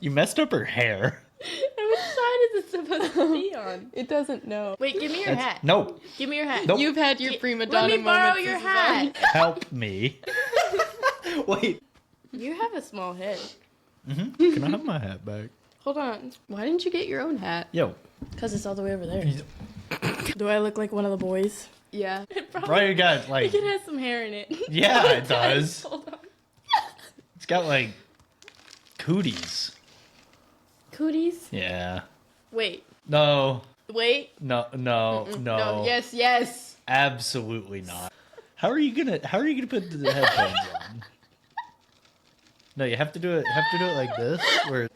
You messed up her hair. Which side is it supposed to be on? It doesn't know. Wait, give me your hat. No. Give me your hat. Nope. You've had your prima donna Let me borrow moments, your Suzanne. hat. Help me. Wait. You have a small head. Mm-hmm. Can I have my hat back? Hold on. Why didn't you get your own hat? Yo. Because it's all the way over there. Do I look like one of the boys? Yeah. It probably, Right, you got like... it has some hair in it. Yeah, it does. Hold on. It's got like... cooties. Cooties? Yeah. Wait. No. Wait. No. No, yes. Absolutely not. How are you gonna put the headphones on? No, you have to do it like this. Where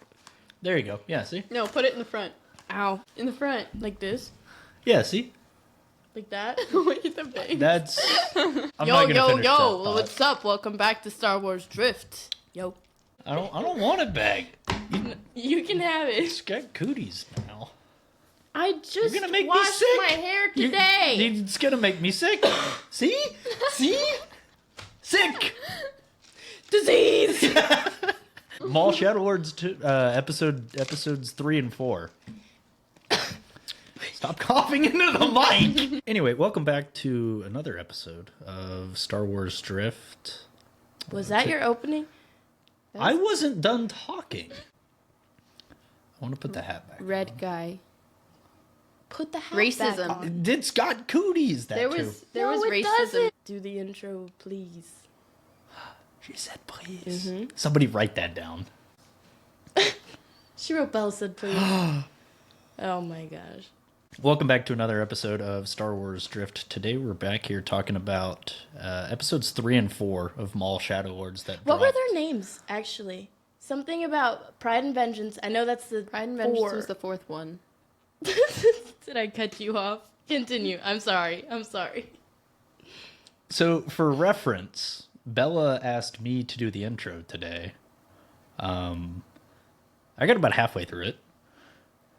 there you go. Yeah, see? No, put it in the front. Ow. In the front. Like this? Yeah, see? Like that? Wait, the bang. That's I'm not Yo, gonna yo, finish that yo. thought. What's up? Welcome back to Star Wars Drift. Yo. I don't want it back. You can have it. It's got cooties now. I just gonna make me washed sick. my hair today. It's gonna make me sick. See? Sick. Disease. Maul Shadow Lords episodes 3 and 4. Stop coughing into the mic. Anyway, welcome back to another episode of Star Wars Drift. Was that your opening? I wasn't done talking. I want to put the hat back. Red guy. Put the hat Racism. back on. It's got cooties. There too. was No, it racism. doesn't. Do the intro, please. She said, "Please." Somebody write that down. She wrote Belle said please. Oh my gosh. Welcome back to another episode of Star Wars Drift. Today we're back here talking about episodes 3 and 4 of Maul Shadow Lords. What were their names, actually? Something about Pride and Vengeance. I know that's the Pride and Vengeance 4. was the fourth one. Did I cut you off? Continue. I'm sorry. So, for reference, Bella asked me to do the intro today. I got about halfway through it.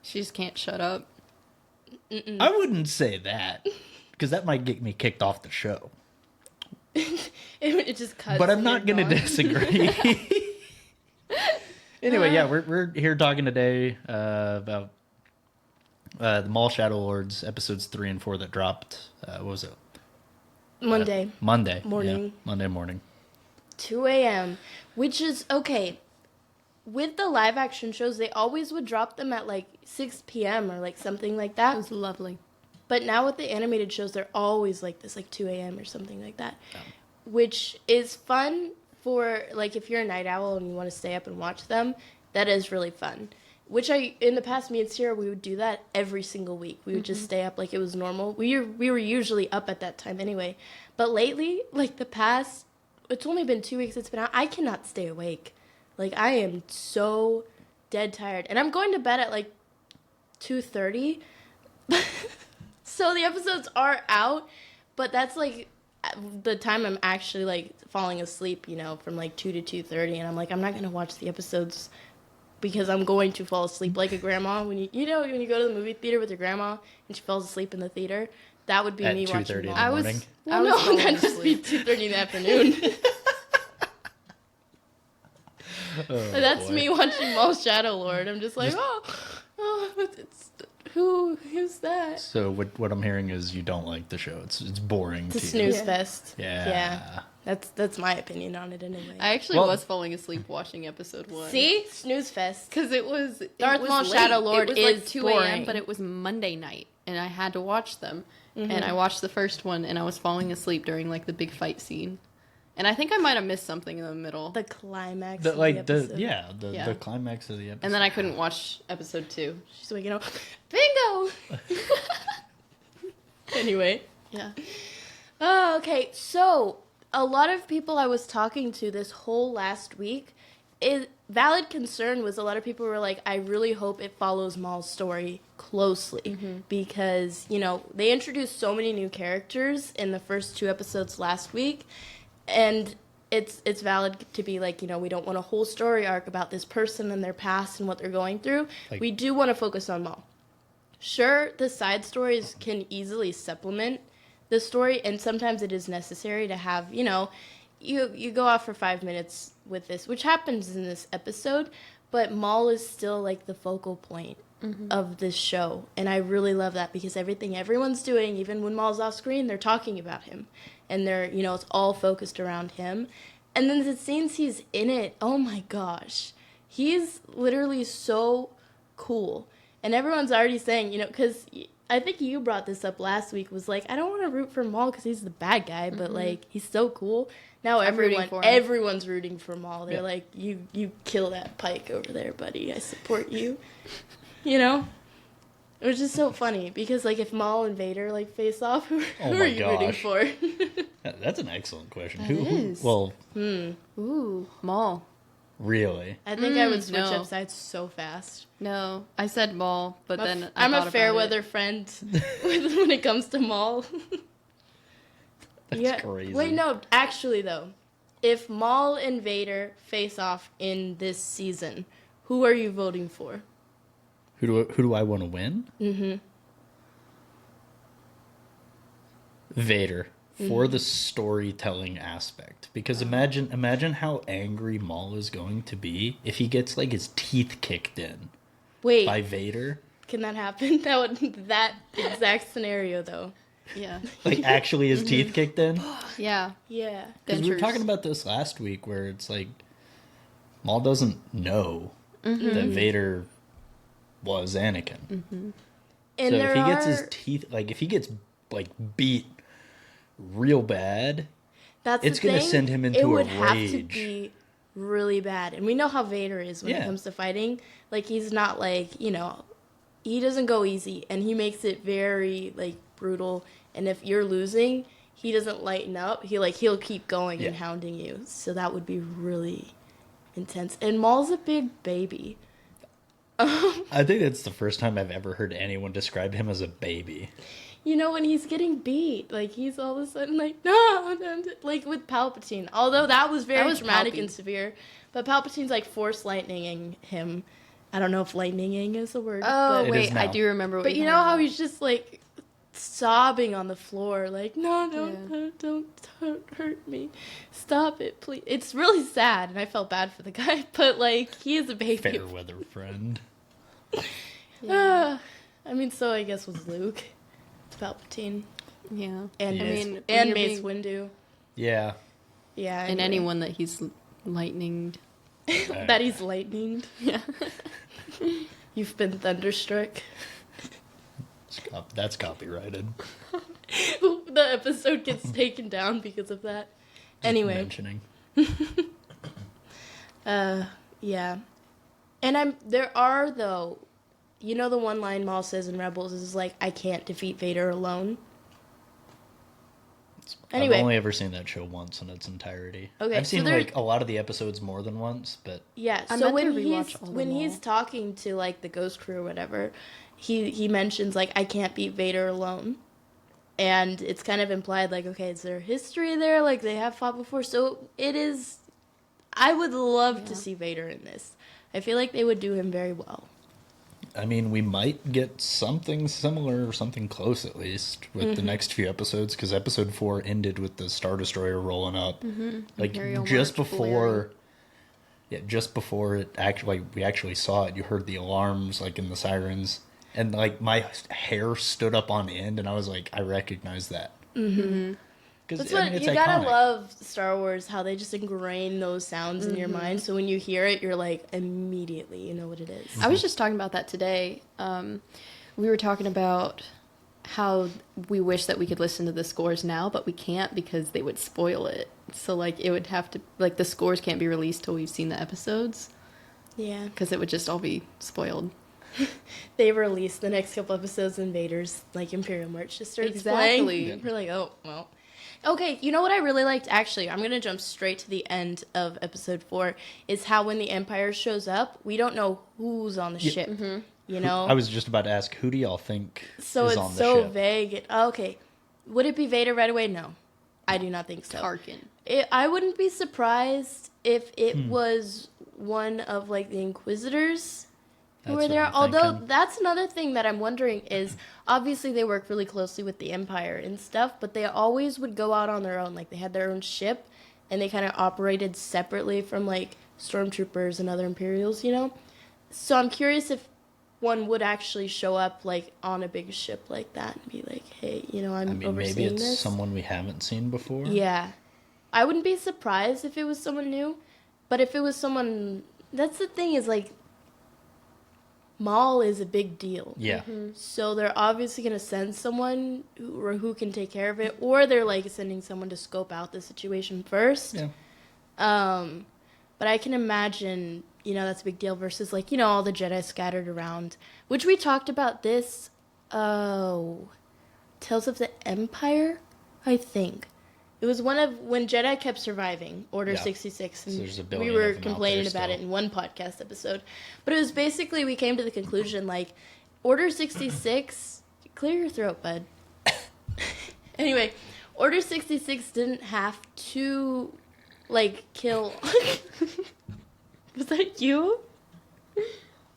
She just can't shut up. I wouldn't say that, because that might get me kicked off the show. It just cuts. But I'm and not you're going to gone. disagree. Anyway, yeah, we're here talking today about the Maul Shadow Lords episodes 3 and 4 that dropped. What was it? Monday Monday morning. Yeah, Monday morning. 2 a.m., which is okay. With the live action shows, they always would drop them at like 6 p.m. or like something like It that. was lovely. But now with the animated shows, they're always like this, like 2 a.m. or something like that. Which is fun for, like, if you're a night owl and you want to stay up and watch them, that is really fun. Which in the past, me and Sierra, we would do that every single week. We would just stay up like it was normal. We were usually up at that time anyway. But lately, like the past, it's only been 2 weeks it's been out, I cannot stay awake. Like, I am so dead tired. And I'm going to bed at like 2:30. So the episodes are out, but that's like the time I'm actually like falling asleep, you know, from like 2 to 2:30. And I'm like, I'm not going to watch the episodes because I'm going to fall asleep like a grandma. When you know, when you go to the movie theater with your grandma and she falls asleep in the theater, that would be At me 2:30 watching in the Maul. morning? Well, no, that'd just be 2:30 in the afternoon. That's boy. me watching Maul Shadow Lord. I'm just like, who's that? So what I'm hearing is you don't like the show. It's boring It's a to snooze you. fest. Yeah. That's my opinion on it anyway. I actually Well- was falling asleep watching episode 1. See? Snooze fest. Because it was Darth Maul late. Shadow Lord it was like is 2 boring. a.m., but it was Monday night, and I had to watch them. And I watched the first one, and I was falling asleep during like the big fight scene. And I think I might have missed something in the middle. The climax The, of like the the episode. Yeah. the climax of the episode. And then I couldn't watch episode 2. She's waking up. Bingo! Anyway. Yeah. Oh, okay. So, a lot of people I was talking to this whole last week, valid concern was a lot of people were like, I really hope it follows Maul's story closely. Because, you know, they introduced so many new characters in the first 2 episodes last week. And it's valid to be like, you know, we don't want a whole story arc about this person and their past and what they're going through. Like- We do want to focus on Maul. Sure, the side stories can easily supplement the story, and sometimes it is necessary to have, you know, you go off for 5 minutes with this, which happens in this episode, but Maul is still like the focal point of this show, and I really love that because everything everyone's doing, even when Maul's off screen, they're talking about him, and they're it's all focused around him. And then the scenes he's in it, oh my gosh, he's literally so cool. And everyone's already saying, because I think you brought this up last week, was like, I don't want to root for Maul because he's the bad guy, but like he's so cool. Now everyone's rooting for Maul. They're like, you kill that Pike over there, buddy. I support you. It was just so funny because like if Maul and Vader like face off, who are you rooting for? That's an excellent question. That Who? is. Well, Ooh, Maul. Really? I think I would switch no. up sides so fast. No, I said Maul, but then I I'm thought a fair about weather it. friend when it comes to Maul. That's crazy. Wait, no, actually though, if Maul and Vader face off in this season, who are you voting for? Who do I want to win? Mm-hmm. Vader. For the storytelling aspect. Because imagine how angry Maul is going to be if he gets like his teeth kicked in Wait, by Vader. can that happen? That exact scenario though. Yeah. Like actually his teeth kicked in? Yeah. Yeah. Because we were Dentures. talking about this last week where it's like Maul doesn't know that Vader was Anakin. And So there if he gets are, his teeth, like if he gets like beat real bad, that's it's the gonna thing, send him into it a would have to rage. be really bad. And we know how Vader is when it Yeah. comes to fighting. Like he's not like, he doesn't go easy and he makes it very like brutal. And if you're losing, he doesn't lighten up. He'll keep going and hounding you. So that would be really intense. And Maul's a big baby. I think it's the first time I've ever heard anyone describe him as a baby. When he's getting beat, like he's all of a sudden like, no, like with Palpatine. Although that was very dramatic Palpy. and severe. But Palpatine's like force lightninging him. I don't know if lightninging is a word. Oh, It wait, is I now. do remember what But you you're know talking how about. he's just like sobbing on the floor, like, no, don't hurt me. Stop it, please. It's really sad, and I felt bad for the guy, but like, he is a baby. Fair weather friend. I mean, so I guess was Luke. It's Palpatine. Yeah. And Yeah. Mace, I mean, and when Mace you're Windu. Yeah. Yeah. And anyway. anyone that he's lightninged. That he's lightninged. Yeah. You've been thunderstruck. That's copyrighted. The episode gets taken down because of that. Anyway. Mentioning. Yeah. And there are though, the one line Maul says in Rebels is like, I can't defeat Vader alone. Anyway. I've only ever seen that show once in its entirety. Okay, I've so seen there- like a lot of the episodes more than once, but Yeah, I so meant to when rewatch all of them he's all. talking to like the Ghost Crew or whatever, he mentions like I can't beat Vader alone. And it's kind of implied like, okay, is there history there? Like they have fought before. So it is I would love to see Vader in this. I feel like they would do him very well. I mean, we might get something similar or something close at least with the next few episodes because episode 4 ended with the Star Destroyer rolling up. Like Imperial just March before, just before it actually we actually saw it. You heard the alarms like in the sirens, and like my hair stood up on end, and I was like, I recognize that. Because That's what it's you iconic. gotta love Star Wars, how they just ingrain those sounds in your mind. So when you hear it, you're like immediately you know what it is. I was just talking about that today. We were talking about how we wish that we could listen to the scores now, but we can't because they would spoil it. So like it would have to like the scores can't be released till we've seen the episodes Yeah. because it would just all be spoiled. They released the next couple episodes and Vader's like Imperial March just starts Exactly. playing. We're like, oh well. Okay, you know what I really liked? Actually, I'm gonna jump straight to the end of episode 4. Is how when the Empire shows up, we don't know who's on the ship. You know, I was just about to ask, who do y'all think so is it's on the so ship? vague. Okay, would it be Vader right away? No, I do not think so. Tarkin. I wouldn't be surprised if it was one of like the Inquisitors who That's were what there. I'm Although thinking. that's another thing that I'm wondering is obviously they work really closely with the Empire and stuff, but they always would go out on their own. Like they had their own ship and they kind of operated separately from like stormtroopers and other Imperials, you know? So I'm curious if one would actually show up like on a big ship like that and be like, hey, I'm I mean, overseeing maybe it's this. someone we haven't seen before. Yeah. I wouldn't be surprised if it was someone new, but if it was someone, that's the thing is like, Maul is a big deal. Yeah. So they're obviously going to send someone who can take care of it, or they're like sending someone to scope out the situation first. Yeah. But I can imagine, that's a big deal versus like, all the Jedi scattered around, which we talked about this, Tales of the Empire, I think. It was when Jedi kept surviving, Order Yeah. 66, and So there's a we billion were of them out complaining there about it still. in one podcast episode. But it was basically, we came to the conclusion, like, Order 66, clear your throat, bud. Anyway, Order 66 didn't have to, like, kill... Was that you?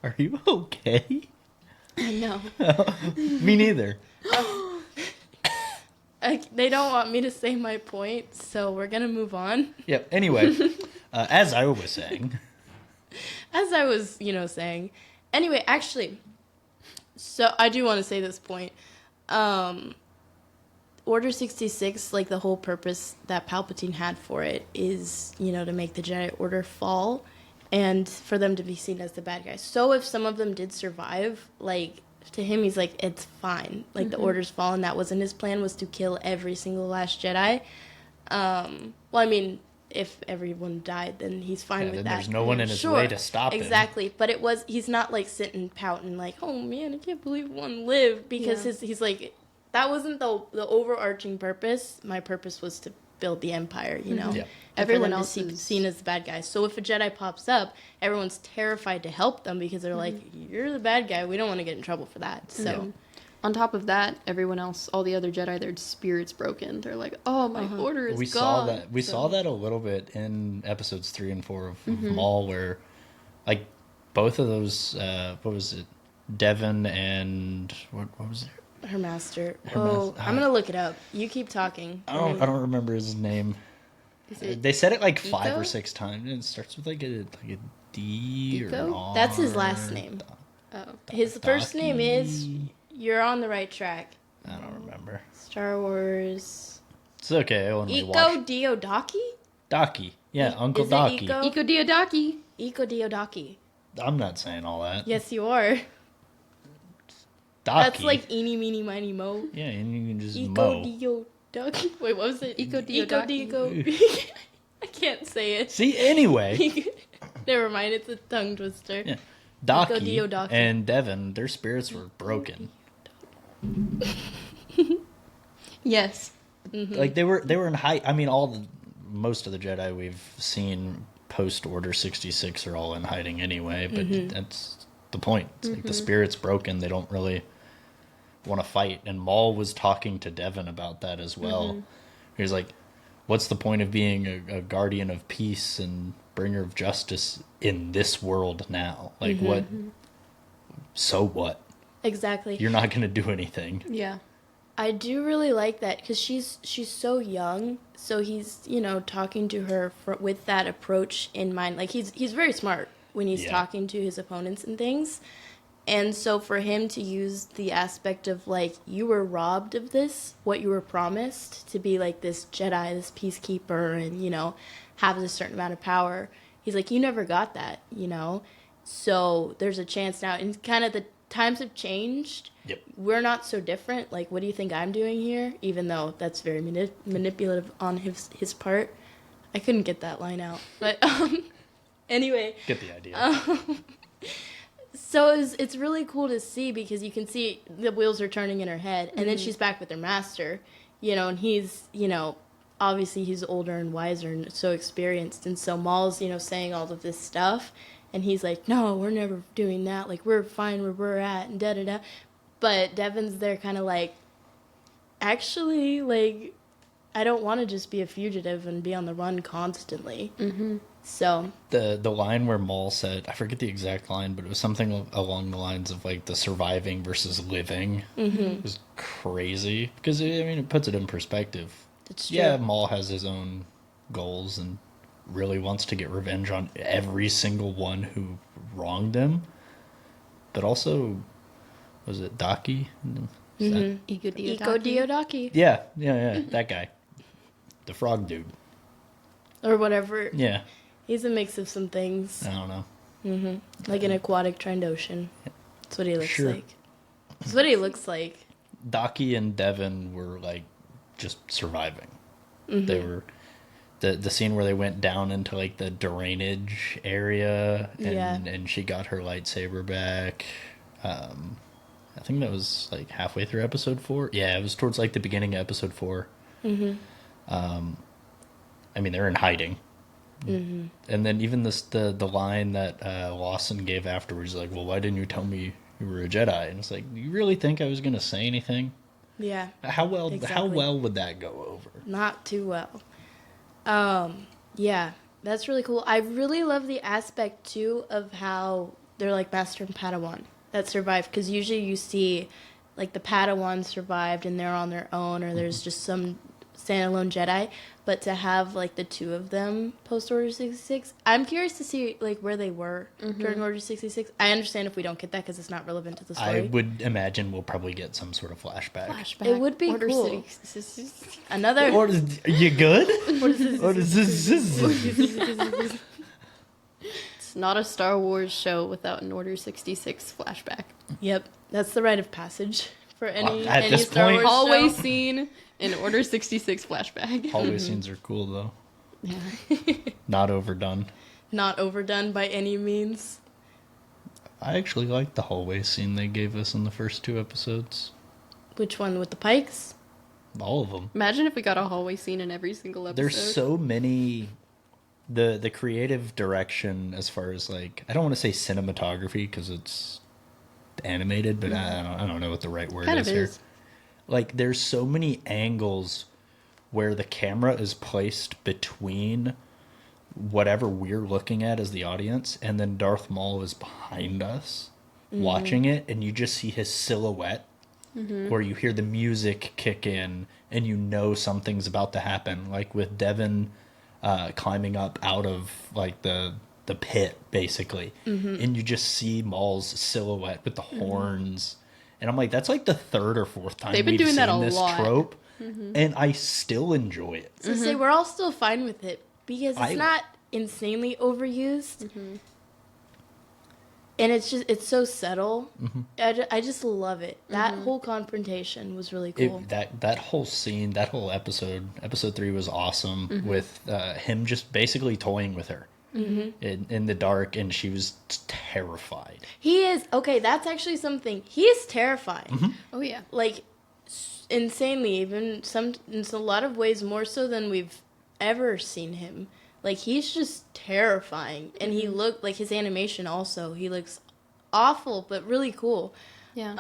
Are you okay? I know. Me neither. They don't want me to say my point, so we're gonna move on. Yep. Anyway, as I was saying, As I was, saying. Anyway, actually, so I do want to say this point. Order 66, like the whole purpose that Palpatine had for it is, to make the Jedi Order fall and for them to be seen as the bad guys. So if some of them did survive, like, to him, he's like, it's fine. Like, the Order's fallen. That wasn't his plan, was to kill every single last Jedi. Well, I mean, if everyone died, then he's fine with then that. there's no one in his way to stop him. Exactly. But he's not, like, sitting pouting, like, oh, man, I can't believe one lived. Because he's like, that wasn't the overarching purpose. My purpose was to build the Empire, Yeah. Everyone else else is is seen as the bad guy. So if a Jedi pops up, everyone's terrified to help them because they're like, you're the bad guy. We don't want to get in trouble for that. So on top of that, everyone else, all the other Jedi, their spirit's broken. They're like, "Oh, my order is we gone." saw that. We saw that a little bit in episodes 3 and 4 of Maul, where, like, both of those. What was it? Devin and what was it? her master. Her I'm gonna look it up. You keep talking. I don't remember his name. Is it They said it like 5 Eco? or 6 times. And it starts with like a D or Eco? an R. That's his last name. Oh, His first name is. Daki? You're on the right track. I don't remember. Star Wars. It's okay. I only Iko watched Diodaki? Daki. Yeah, Uncle is it Daki. Iko? Iko Diodaki. Iko Diodaki. I'm not saying all that. Yes, you are. Daki. That's like eeny, meeny, miny, mo. Yeah, and you can just Iko mow. Diodaki. Wait, what was it? Iko Diodaki. Iko. I can't say it. See, anyway, Never mind, it's a tongue twister. yeah, Daki Diodaki. and Devin, their spirits were broken. Yes. Like they were in high. I mean, most of the Jedi we've seen post Order 66 are all in hiding anyway. But that's the point. It's like the spirit's broken. They don't really want to fight. And Maul was talking to Devin about that as well. He was like, "What's the point of being a guardian of peace and bringer of justice in this world now? Like what? So what? Exactly. You're not going to do anything." Yeah. I do really like that because she's so young. So he's talking to her with that approach in mind. Like he's very smart when he's Yeah. talking to his opponents and things. And so for him to use the aspect of like you were robbed of this, what you were promised to be like this Jedi, this peacekeeper, and have this certain amount of power. He's like, you never got that, So there's a chance now, and kind of the times have changed. Yep. We're not so different. Like, what do you think I'm doing here? Even though that's very manipulative on his part. I couldn't get that line out. But anyway, Get the idea. so it's really cool to see because you can see the wheels are turning in her head. And then she's back with her master, and he's, obviously he's older and wiser and so experienced. And so Maul's, saying all of this stuff. And he's like, no, we're never doing that. Like, we're fine where we're at and da-da-da. But Devin's there kind of like, actually, like, I don't want to just be a fugitive and be on the run constantly. So. The line where Maul said, I forget the exact line, but it was something along the lines of, like, the surviving versus living. It was crazy. Because, it puts it in perspective. It's true. Yeah, Maul has his own goals and really wants to get revenge on every single one who wronged him. but also, was it Daki? Is that- Ego Iko Diodaki. Yeah, that guy. The frog dude. Or whatever. Yeah, He's a mix of some things. I don't know. Like an aquatic Trandoshan. That's what he looks Sure. like. That's what he looks like. Daki and Devin were like just surviving. They were the scene where they went down into like the drainage area and she got her lightsaber back. I think that was like halfway through episode 4. Yeah, it was towards like the beginning of episode 4. I mean, they're in hiding. And then even the line that Lawson gave afterwards, like, well, why didn't you tell me you were a Jedi? And it's like, do you really think I was going to say anything? Yeah. How well Exactly. would that go over? Not too well. Yeah, that's really cool. I really love the aspect too of how they're like Master and Padawan that survived, because usually you see like the Padawan survived and they're on their own, or there's just some standalone Jedi. But to have like the two of them post Order 66, I'm curious to see like where they were during Order 66. I understand if we don't get that because it's not relevant to the story. I would imagine we'll probably get some sort of flashback. It would be Order cool. 66. Another. Are you good? What is this? It's not a Star Wars show without an Order 66 flashback. Yep, that's the rite of passage for any At any this Star point- Wars Always show. seen an Order 66 flashback. Hallway scenes are cool though. Yeah. Not overdone. Not overdone by any means. I actually liked the hallway scene they gave us in the first 2 episodes. Which one with the pikes? All of them. Imagine if we got a hallway scene in every single episode. There's so many. The creative direction as far as like, I don't want to say cinematography because it's animated, but I don't know what the right word Kind is of here. is. Like there's so many angles where the camera is placed between whatever we're looking at as the audience, and then Darth Maul is behind us watching it, and you just see his silhouette, or you hear the music kick in, and you know something's about to happen. Like with Devin climbing up out of like the pit, basically, and you just see Maul's silhouette with the horns. And I'm like, that's like the 3rd or 4th time They've been we've doing that seen a this lot. trope, and I still enjoy it. So say we're all still fine with it because it's I- not insanely overused. And it's so subtle. I just love it. That whole confrontation was really cool. That whole scene, that whole episode 3 was awesome with him just basically toying with her in the dark, and she was terrified. He is, okay, that's actually something. He is terrifying. Oh, yeah. Like, insanely, even in a lot of ways more so than we've ever seen him. Like, he's just terrifying. And he looked, like, his animation also, he looks awful, but really cool. Yeah.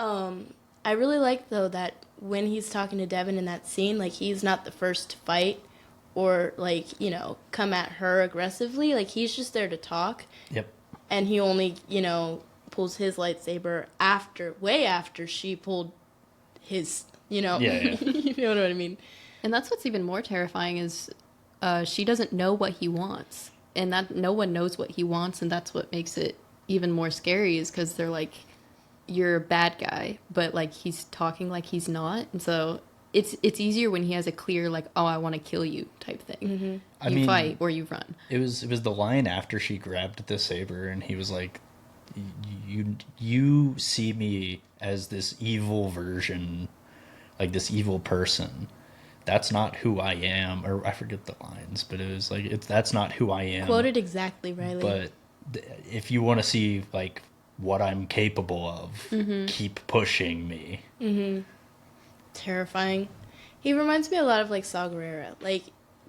I really like, though, that when he's talking to Devin in that scene, like, he's not the first to fight or, like, you know, come at her aggressively. Like, he's just there to talk. Yep. And he only, you know, pulls his lightsaber way after she pulled his, you know. Yeah. You know what I mean? And that's what's even more terrifying is she doesn't know what he wants. And that no one knows what he wants, and that's what makes it even more scary is because they're like, you're a bad guy, but like he's talking like he's not. And so it's easier when he has a clear like, oh, I want to kill you type thing. I You mean, fight or you run. It was the line after she grabbed the saber, and he was like, "You see me as this evil version, like this evil person. That's not who I am." Or I forget the lines, but it was like, that's not who I am. Quoted exactly, Riley. But if you want to see like what I'm capable of, keep pushing me. Terrifying. He reminds me a lot of, like, Saw Gerrera. Like,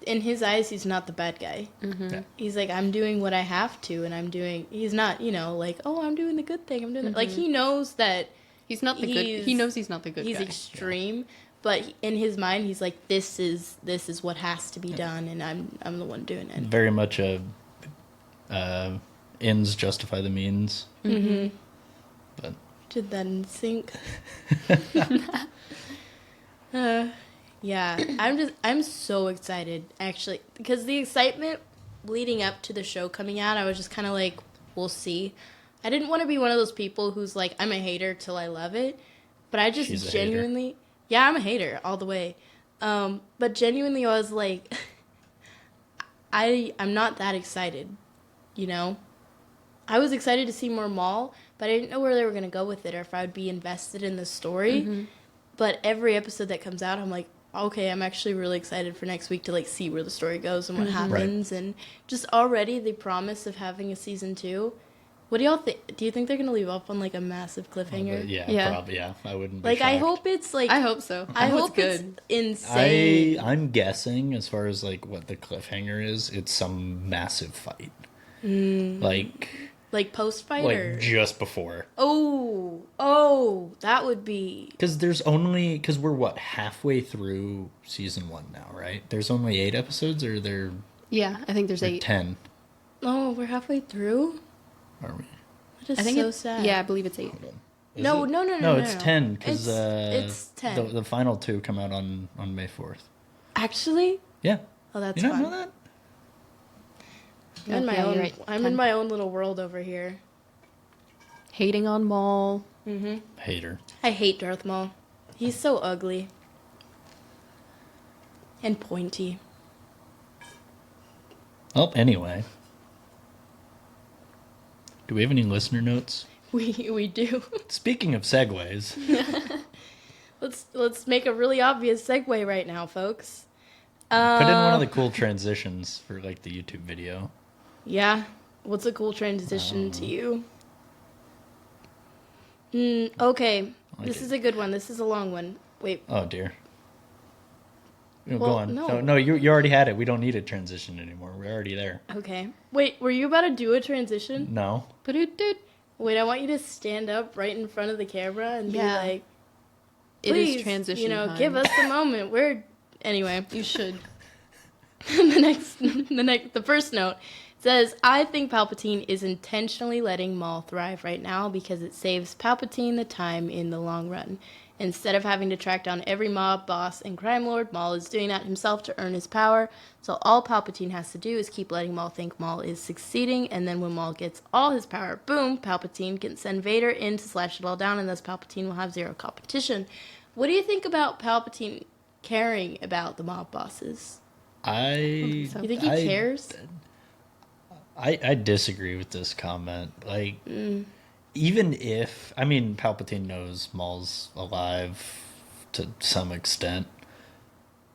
in his eyes, he's not the bad guy. Yeah. He's like, I'm doing what I have to, and he's not, you know, like, oh, I'm doing the good thing. I'm doing like, he knows that He's not the good. He knows he's not the good he's guy. extreme, but in his mind, he's like, this is what has to be done, and I'm the one doing it. Very much a ends justify the means. But Did that in sync? Yeah, I'm so excited, actually, because the excitement leading up to the show coming out, I was just kind of like, we'll see. I didn't want to be one of those people who's like, I'm a hater till I love it. But I just She's a genuinely, yeah, I'm a hater all the way. But genuinely, I was like, I'm not that excited, you know? I was excited to see more Maul, but I didn't know where they were going to go with it or if I would be invested in the story. Mm-hmm. But every episode that comes out, I'm like, okay, I'm actually really excited for next week to like see where the story goes and what happens. And just already the promise of having a season 2. What do y'all think? Do you think they're going to leave off on like a massive cliffhanger? Yeah, probably, yeah. I wouldn't be Like, I shocked. hope it's like... I hope so. I hope hope it's it's good. insane. I'm guessing, as far as like what the cliffhanger is, it's some massive fight. Like post-fight or... just before. Oh, that would be... Because we're what, halfway through season 1 now, right? There's only 8 episodes, or there Yeah, I think there's are 8. 10, Oh, we're halfway through? are we? That is I think so it's sad. Yeah, I believe it's 8. Is No, it? no, No, it's 10, because it's 10. the final 2 come out on May 4th. Actually? Yeah. Oh, that's You don't fun. know that? I'm in my Yeah, own. you're right. I'm 10. in my own little world over here. Hating on Maul. Hater. I hate Darth Maul. He's so ugly and pointy. Well, anyway. Do we have any listener notes? We do. Speaking of segues, Let's make a really obvious segue right now, folks. put in one of the cool transitions for like the YouTube video. Yeah. What's a cool transition to you? Okay. like This it. is a good one. This is a long one. Wait. Oh dear. No, Well, go on. no. No, you already had it. We don't need a transition anymore. We're already there. Okay. Wait, were you about to do a transition? No. Ba-doot-doot. Wait, I want you to stand up right in front of the camera and be Yeah. like, It please, is transition you know, time. give us a moment. Anyway. You should. The first note says, I think Palpatine is intentionally letting Maul thrive right now because it saves Palpatine the time in the long run. Instead of having to track down every mob boss and crime lord, Maul is doing that himself to earn his power. So all Palpatine has to do is keep letting Maul think Maul is succeeding, and then when Maul gets all his power, boom, Palpatine can send Vader in to slash it all down, and thus Palpatine will have zero competition. What do you think about Palpatine caring about the mob bosses? I so. You think he cares? I disagree with this comment. Like, even if, I mean, Palpatine knows Maul's alive to some extent,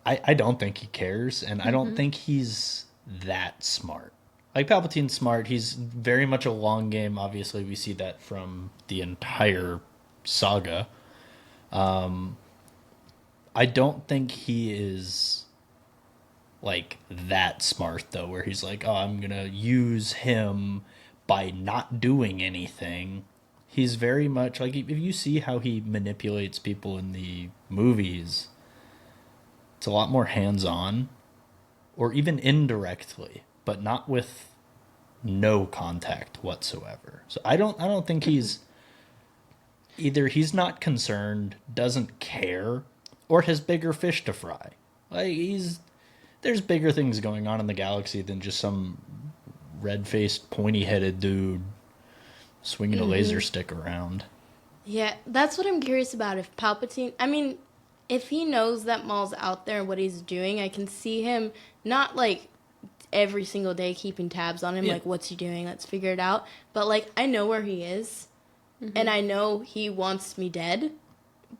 I don't think he cares, and I don't think he's that smart. Like, Palpatine's smart. He's very much a long game. Obviously, we see that from the entire saga. I don't think he is like that smart though, where he's like, oh, I'm gonna use him by not doing anything. He's very much like, if you see how he manipulates people in the movies, it's a lot more hands-on, or even indirectly, but not with no contact whatsoever. So I don't think he's either he's not concerned, doesn't care, or has bigger fish to fry. Like, there's bigger things going on in the galaxy than just some red-faced, pointy-headed dude swinging a laser stick around. Yeah, that's what I'm curious about. If Palpatine, I mean, if he knows that Maul's out there and what he's doing, I can see him not like every single day keeping tabs on him, Yeah. like, what's he doing? Let's figure it out. But, like, I know where he is, and I know he wants me dead,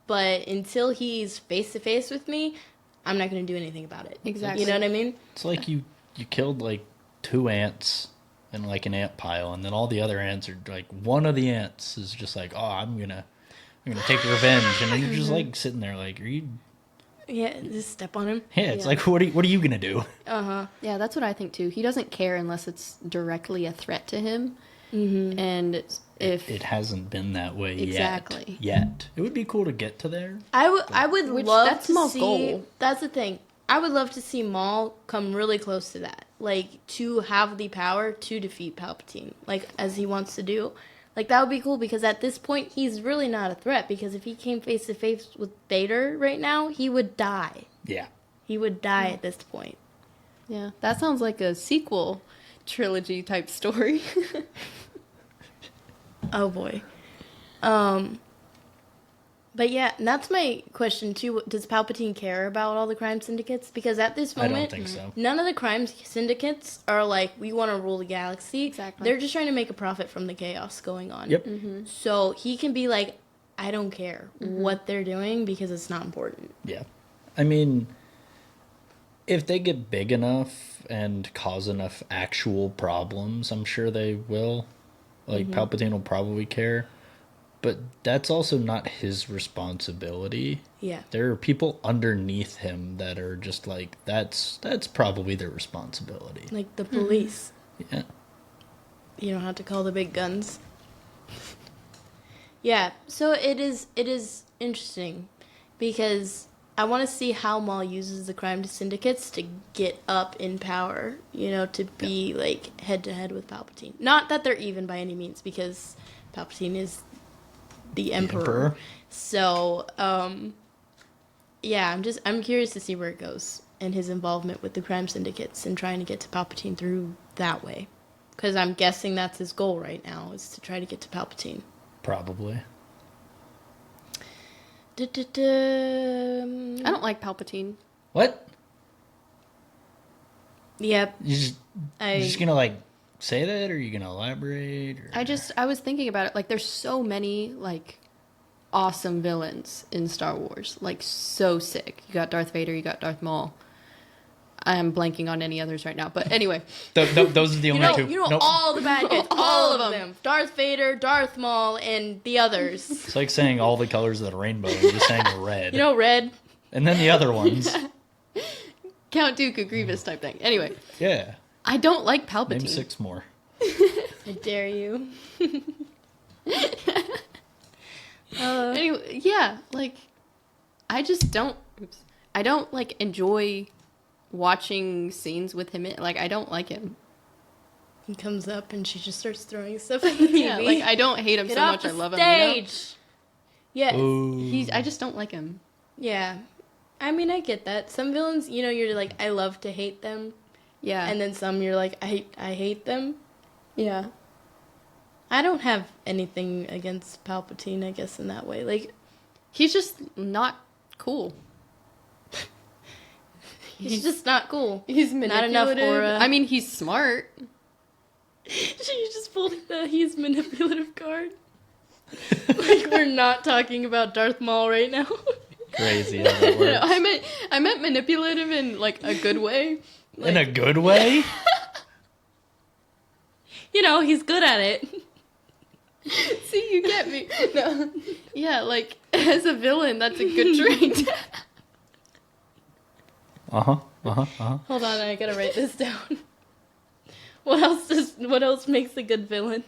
but until he's face-to-face with me, I'm not going to do anything about it. Exactly. You know what I mean? It's like you killed like 2 ants in like an ant pile, and then all the other ants are like, one of the ants is just like, oh, I'm gonna take revenge, and then you're just like sitting there like, are you? Yeah, just step on him. Yeah, it's like, what are you gonna do? Uh-huh. Yeah, that's what I think too. He doesn't care unless it's directly a threat to him. And if It hasn't been that way Exactly. yet. It would be cool to get to there. I would Which- love that's to Maul's see. goal. That's the thing. I would love to see Maul come really close to that, like to have the power to defeat Palpatine, like as he wants to do. Like that would be cool because at this point he's really not a threat. Because if he came face to face with Vader right now, he would die. Yeah. He would die at this point. yeah, that sounds like a sequel trilogy type story. Oh boy. But yeah, and that's my question too. Does Palpatine care about all the crime syndicates? Because at this I moment, don't think so. none of the crime syndicates are like, we want to rule the galaxy. Exactly. They're just trying to make a profit from the chaos going on. Yep. So he can be like, I don't care what they're doing because it's not important. Yeah. I mean, if they get big enough and cause enough actual problems, I'm sure they will. Like, Palpatine will probably care. But that's also not his responsibility. Yeah. There are people underneath him that are just like, that's probably their responsibility. Like the police. Yeah. You don't have to call the big guns. Yeah, so it is interesting because I want to see how Maul uses the crime syndicates to get up in power, to be like head to head with Palpatine. Not that they're even by any means, because Palpatine is the Emperor. So, yeah, I'm curious to see where it goes and his involvement with the crime syndicates and trying to get to Palpatine through that way. Because I'm guessing that's his goal right now, is to try to get to Palpatine. Probably. I don't like Palpatine. What? Yep. You're just gonna like say that, or are you gonna elaborate? Or... I was thinking about it. Like, there's so many like awesome villains in Star Wars. Like, so sick. You got Darth Vader. You got Darth Maul. I'm blanking on any others right now. But anyway, those are the only two. You know all the bad guys, all of them. Darth Vader, Darth Maul, and the others. It's like saying all the colors of the rainbow and just saying red. Red. And then the other ones. Count Dooku, Grievous type thing. Anyway, Yeah. I don't like Palpatine. Name 6 more. I dare you. Anyway, yeah, like, I just don't. I don't like enjoy watching scenes with him. Like, I don't like him. He comes up and she just starts throwing stuff at the TV. Yeah, like, I don't hate him Get so off much. the I love stage. him. Yes. Ooh. I just don't like him. Yeah. I mean, I get that. Some villains, you're like, I love to hate them. Yeah. And then some you're like, I hate them. Yeah. I don't have anything against Palpatine, I guess, in that way. Like, He's just not cool. he's just not cool. He's Not enough manipulative. aura. I mean, he's smart. She just pulled the he's manipulative card. Like, we're not talking about Darth Maul right now. Crazy how that works. I meant manipulative in like a good way. In a good way? He's good at it. See, you get me. No. Yeah, like, as a villain, that's a good trait. Hold on, I gotta write this down. What else makes a good villain?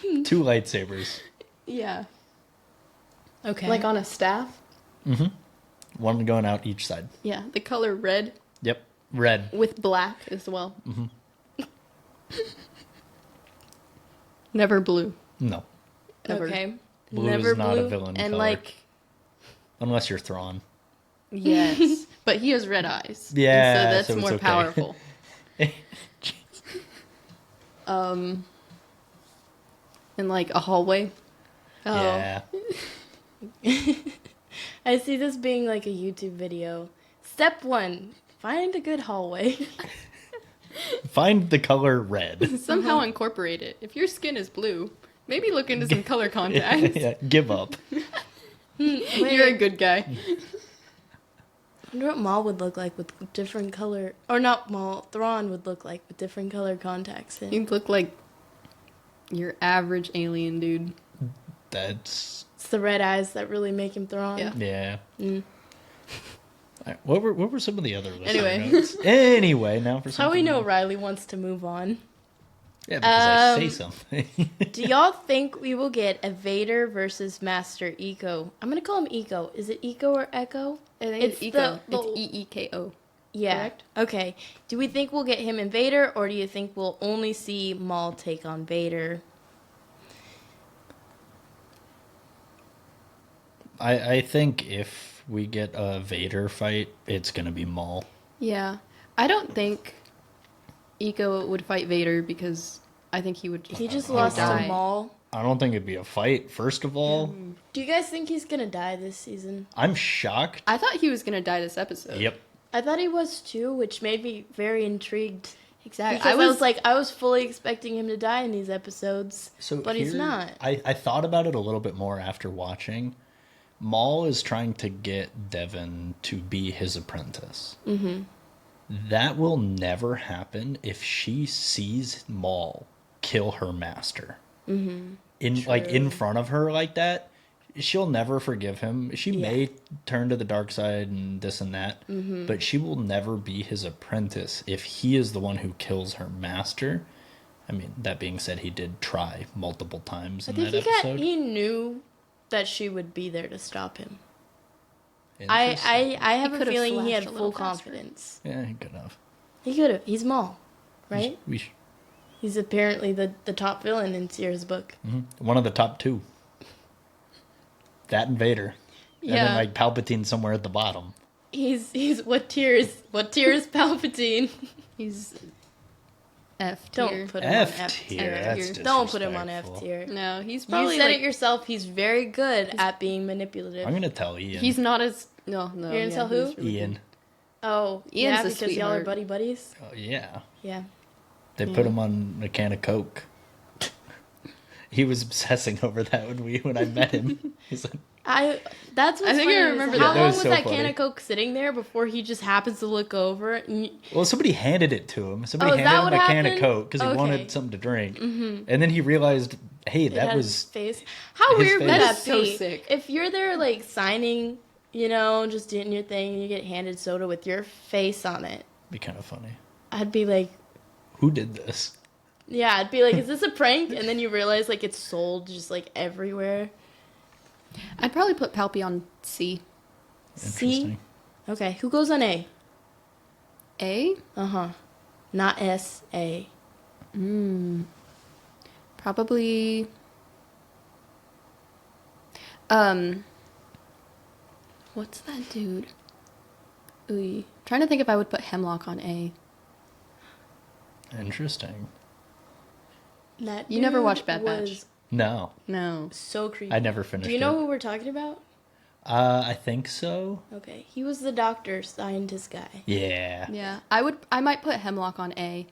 2 lightsabers. Yeah. Okay. Like on a staff? One going out each side. Yeah, the color red Yep. Red. with black as well. Never blue. No. Ever. Okay. Blue Never is not blue. a villain And color. like, Unless you're Thrawn. yes. But he has red eyes. Yeah, And so that's so it's more okay. powerful. In like a hallway. Oh. Yeah. I see this being like a YouTube video. Step 1, find a good hallway. Find the color red. Somehow incorporate it. If your skin is blue, maybe look into some color contacts. Yeah, give up. You're a good guy. I wonder what Maul would look like with different color, or not Maul, Thrawn would look like with different color contacts in. You look like your average alien dude. That's... It's the red eyes that really make him Thrawn. Yeah. Yeah. Mm. All right, what were some of the other listener Anyway. notes? Anyway, now for something. How we know Riley wants to move on. Yeah, because I say something. Do y'all think we will get a Vader versus Master Eco? I'm gonna call him Eco. Is it Eco or Echo? I think it's Eco. It's EEKO. Yeah. Correct? Okay. Do we think we'll get him and Vader, or do you think we'll only see Maul take on Vader? I think if we get a Vader fight, it's gonna be Maul. Yeah. I don't think Eco would fight Vader because I think he would. He just he would lost to die. Maul. I don't think it'd be a fight, first of all. Do you guys think he's gonna die this season? I'm shocked. I thought he was gonna die this episode. Yep. I thought he was too, which made me very intrigued. Exactly. Because I was fully expecting him to die in these episodes, but he's not. I thought about it a little bit more after watching. Maul is trying to get Devon to be his apprentice. Mm-hmm. That will never happen if she sees Maul kill her master. Mm-hmm. In front of her like that. She'll never forgive him. She may turn to the dark side and this and that, but she will never be his apprentice if he is the one who kills her master. I mean, that being said, he did try multiple times in that episode. He knew that she would be there to stop him. Interesting. I have He a could've feeling he slashed had a little full faster. confidence. Yeah, he could have. He could have. He's Maul, right? We He's apparently the top villain in Sierra's book. one of the top two. That and Vader. And then like Palpatine somewhere at the bottom. He's what tier is Palpatine? He's F Don't tier. put him on F F tier. tier. That's Don't put him on F disrespectful. tier. No, he's You probably said like, it yourself. He's very good at being manipulative. I'm gonna tell Ian. He's not as no. You're gonna tell who? he's really Ian. good. Oh, Ian's yeah, a because y'all are sweetheart. buddies. Oh yeah. Yeah. They put him on a can of Coke. He was obsessing over that when I met him. He's like, That's what's I think funny I is remember how that. long That was was so that can funny. of Coke sitting there before he just happens to look over it? And well, somebody handed it to him. Somebody Oh, is that handed him what a can of happened? Coke because he Okay. wanted something to drink. And then he realized, hey, it that had was his face. How his weird would face. that That is so be? sick. If you're there like signing, just doing your thing, and you get handed soda with your face on it, be kind of funny. I'd be like, Who did this? yeah, I'd be like, is this a prank? And then you realize like it's sold just like everywhere. I'd probably put Palpy on C. C. Interesting. Okay, who goes on A? A? Not S. A. Probably. What's that dude? Ooh. Trying to think if I would put Hemlock on A. Interesting. That You never dude watched Bad Batch. was No, No. So creepy. I never finished Do you know it. who we're talking about? I think so. Okay, he was the doctor scientist guy. Yeah. Yeah. I might put Hemlock on A.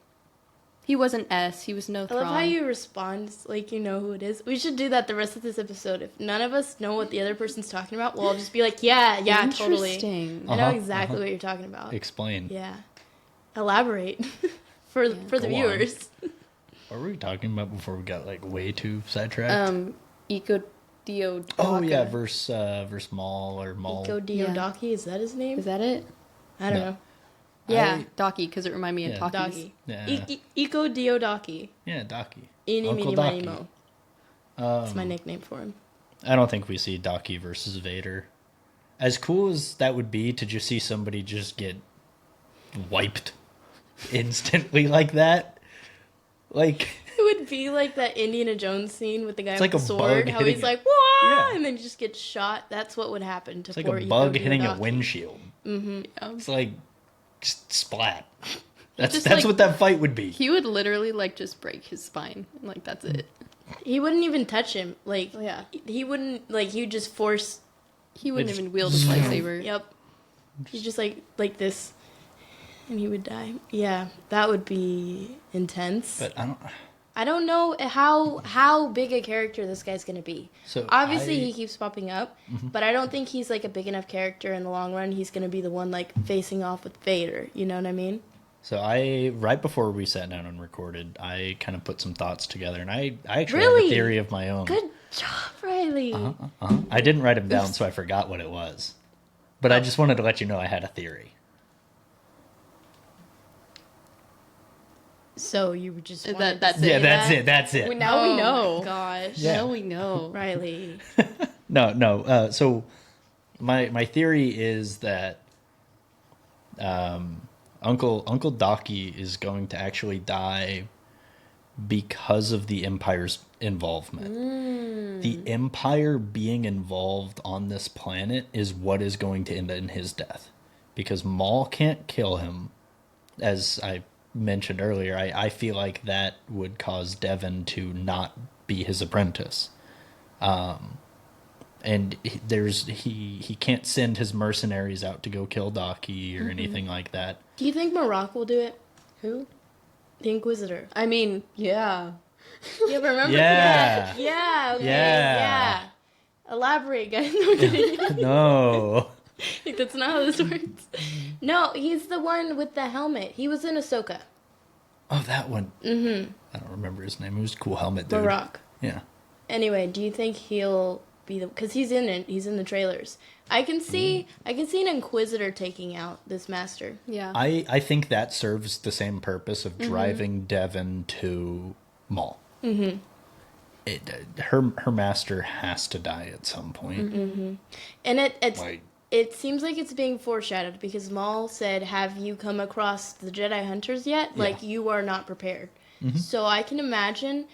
He was an S. He was no I Thrawn. love how you respond like you know who it is. We should do that the rest of this episode. If none of us know what the other person's talking about, we'll all just be like, yeah, totally. Interesting. I know Uh-huh, exactly what you're talking about. Explain. Yeah. Elaborate for the Go on. viewers. What were we talking about before we got like way too sidetracked? Eco Dio. Oh yeah, verse Maul or Maul. Iko Diodaki, is that his name? Is that it? I don't No. know. Yeah, Docky, because it reminded me of Yeah. Talkies. Doggy. Yeah. Iko Diodaki. Yeah, Docky. Eeny, Uncle meeny, miny, Docky. mo. That's my nickname for him. I don't think we see Docky versus Vader. As cool as that would be to just see somebody just get wiped instantly like that, like It would be like that Indiana Jones scene with the guy It's with like the a sword. bug How hitting he's it. like, whoa, Yeah. and then you just get shot. That's what would happen to it's like poor a Iko bug hitting a Diodaki. windshield. It's like just splat. That's Just that's like- what that fight would be. He would literally like just break his spine. Like that's it. He wouldn't even touch him. Like, Yeah. he wouldn't, like, he would just force, He wouldn't It's- even wield his lightsaber. yep. He's just like this, and he would die. Yeah, that would be intense. But I don't know how big a character this guy's gonna be. So Obviously, I- he keeps popping up, but I don't think he's like a big enough character in the long run. He's gonna be the one like facing off with Vader. You know what I mean? So right before we sat down and recorded, I kind of put some thoughts together, and I actually Really? have a theory of my own. Good job, Riley. I didn't write them down, so I forgot what it was. But I just wanted to let you know I had a theory. So you would just wanted to that's say Yeah, that's that? it. That's it. Now we know. Gosh, Yeah. Now we know. Riley. No. So my theory is that Uncle Docky is going to actually die because of the Empire's involvement. The Empire being involved on this planet is what is going to end in his death. Because Maul can't kill him, as I mentioned earlier, I feel like that would cause Devin to not be his apprentice. And he can't send his mercenaries out to go kill Daki or anything like that. Do you think Maroc will do it? Who? The Inquisitor. I mean, yeah. Yeah, remember? Yeah. Yeah, okay, Yeah. Elaborate, guys. No, I'm kidding. No. Like, that's not how this works. No, he's the one with the helmet. He was in Ahsoka. Oh, that one. Mm-hmm. I don't remember his name. It was a cool helmet, dude. Maroc. Yeah. Anyway, do you think he'll be the... Because he's in it. He's in the trailers. I can see an Inquisitor taking out this master. Yeah. I think that serves the same purpose of driving Devin to Maul. Mm-hmm. Her master has to die at some point. Mm-hmm. And it seems like it's being foreshadowed because Maul said, "Have you come across the Jedi Hunters yet? Yeah. Like, you are not prepared." So I can imagine.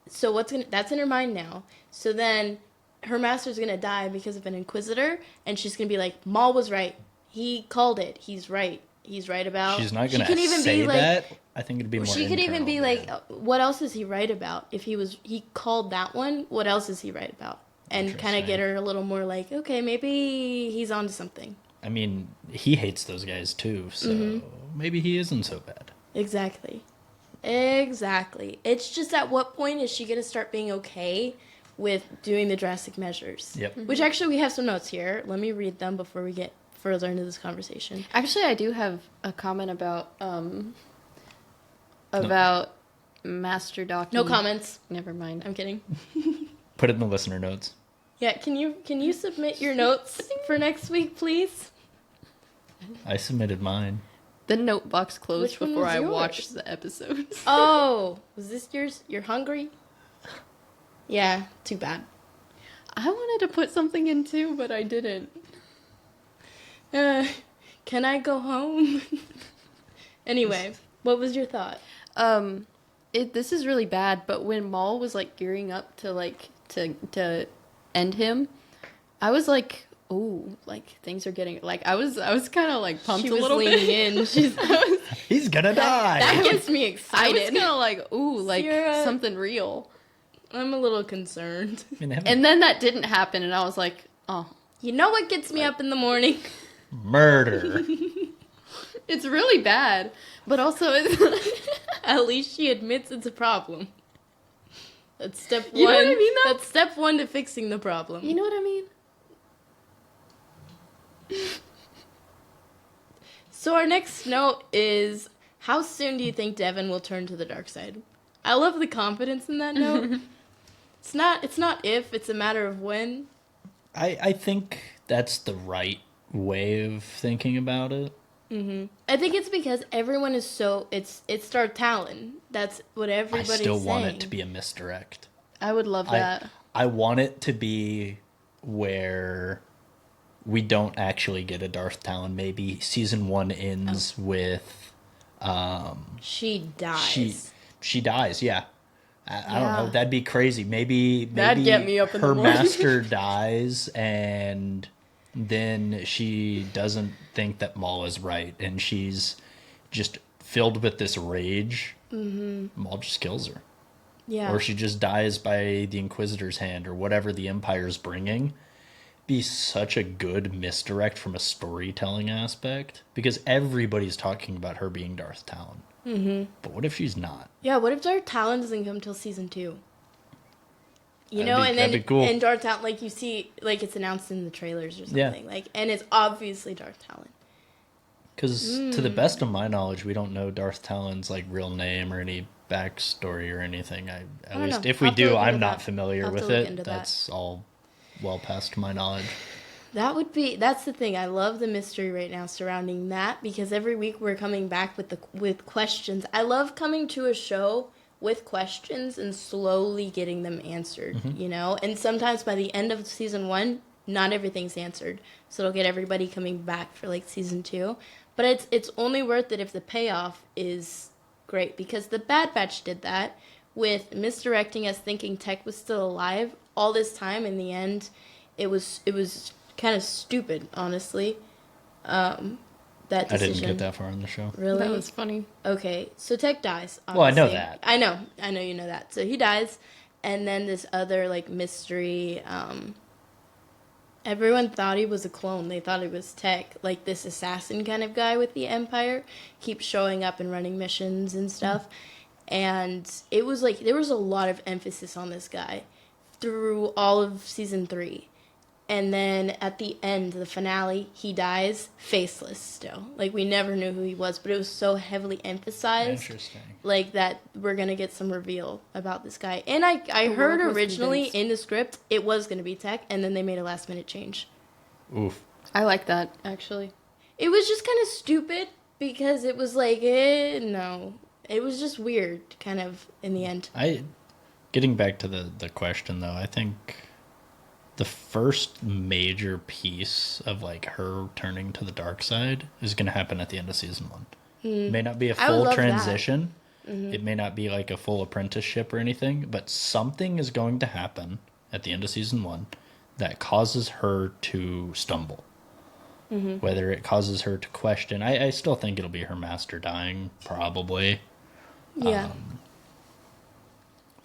So that's in her mind now. So then her master's gonna die because of an Inquisitor, and she's gonna be like, "Maul was right. He called it. He's right. He's right about." She's not gonna she could even say be like, that. I think it'd be more. She could even be like, internal, "What else is he right about? If he called that one, what else is he right about?" And kind of get her a little more like, okay, maybe he's onto something. I mean, he hates those guys too, so maybe he isn't so bad. Exactly. It's just at what point is she going to start being okay with doing the drastic measures? Yep. Which actually we have some notes here. Let me read them before we get further into this conversation. Actually, I do have a comment about Master Daki. No comments. Never mind. I'm kidding. Put it in the listener notes. Yeah, can you submit your notes for next week, please? I submitted mine. The note box closed Which one before was I yours? watched the episodes. Oh, was this yours? You're hungry? Yeah, too bad. I wanted to put something in too, but I didn't. Can I go home? Anyway, what was your thought? This is really bad, but when Maul was like gearing up to end him, I was like, oh, like things are getting like I was kind of like pumped She a was little leaning bit. in. He's gonna die. That gets me I was excited. kind of like, ooh, like Sierra. something real. I'm a little concerned. I mean, And then that didn't happen, and I was like, oh, You know what gets me up in the morning? murder. it's really bad. But also, it's At least she admits it's a problem. That's step one. You know what I mean, though? That's step one to fixing the problem. you know what I mean? So our next note is, how soon do you think Devin will turn to the dark side? I love the confidence in that note. It's not if, it's a matter of when. I think that's the right way of thinking about it. I think it's because everyone is so it's Darth Talon. That's what I everybody's saying. still want it to be a misdirect. I would love that. I want it to be where we don't actually get a Darth Talon. Maybe season 1 ends with She dies. she dies. Yeah, I don't know. Yeah. That'd be crazy. Maybe That'd get me up in the her morning. master dies, and then she doesn't think that Maul is right, and she's just filled with this rage. Maul just kills her. Yeah. Or she just dies by the Inquisitor's hand, or whatever the Empire's bringing. Be such a good misdirect from a storytelling aspect, because everybody's talking about her being Darth Talon. But what if she's not? Yeah, what if Darth Talon doesn't come till season 2? You That'd know, be- and then that'd be cool. and Darth Talon, like you see, like it's announced in the trailers or Yeah. something, like, and it's obviously Darth Talon. Because to the best of my knowledge, we don't know Darth Talon's like real name or any backstory or anything. At don't least know. if we I'll have to do, look I'm into not that. familiar I'll have with to look it. into that. That's all well past my knowledge. That's the thing. I love the mystery right now surrounding that, because every week we're coming back with questions. I love coming to a show with questions and slowly getting them answered, you know? And sometimes by the end of season 1, not everything's answered. So it'll get everybody coming back for like season 2. But it's only worth it if the payoff is great, because the Bad Batch did that with misdirecting us thinking Tech was still alive all this time. In the end, it was kind of stupid, honestly, that that I decision. didn't get that far in the show. Really? That was funny. Okay, so Tech dies. Well, I know obviously. that. I know you know that. So he dies, and then this other like mystery. Everyone thought he was a clone. They thought he was Tech, like this assassin kind of guy with the Empire, keeps showing up and running missions and stuff. And it was like there was a lot of emphasis on this guy through all of season 3. And then at the end, the finale, he dies faceless still. Like, we never knew who he was, but it was so heavily emphasized. Interesting. Like, that we're going to get some reveal about this guy. And I heard world was originally convinced. in the script it was going to be Tech, and then they made a last-minute change. Oof. I like that, actually. It was just kind of stupid because it was like, no. It was just weird, kind of, in the end. Getting back to the question, though, I think the first major piece of like her turning to the dark side is going to happen at the end of season 1. It may not be a I would full love transition. It may not be like a full apprenticeship or anything, but something is going to happen at the end of season 1 that causes her to stumble. Whether it causes her to question, I still think it'll be her master dying, probably. Yeah.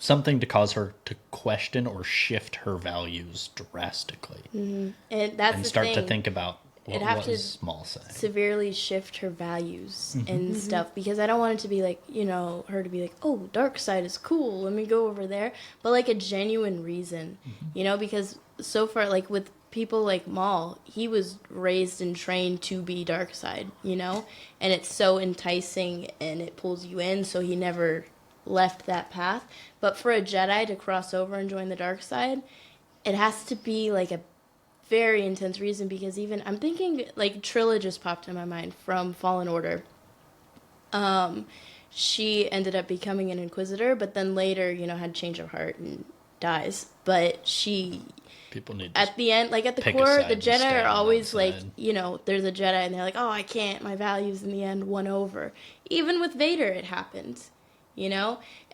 Something to cause her to question or shift her values drastically. And that's And the start thing. to think about It'd what have to was Maul saying. severely shift her values and stuff, because I don't want it to be like, her to be like, oh, dark side is cool, let me go over there, but like a genuine reason, because so far, like with people like Maul, he was raised and trained to be dark side, and it's so enticing and it pulls you in, so he never left that path. But for a Jedi to cross over and join the dark side, it has to be like a very intense reason, because even I'm thinking like Trilla just popped in my mind from Fallen Order. She ended up becoming an Inquisitor, but then later, had change of heart and dies. But she, People need to at the end, like at the pick a core, side the and Jedi stay on are that always like, side. there's a Jedi and they're like, oh, I can't, my values in the end won over. Even with Vader, it happened,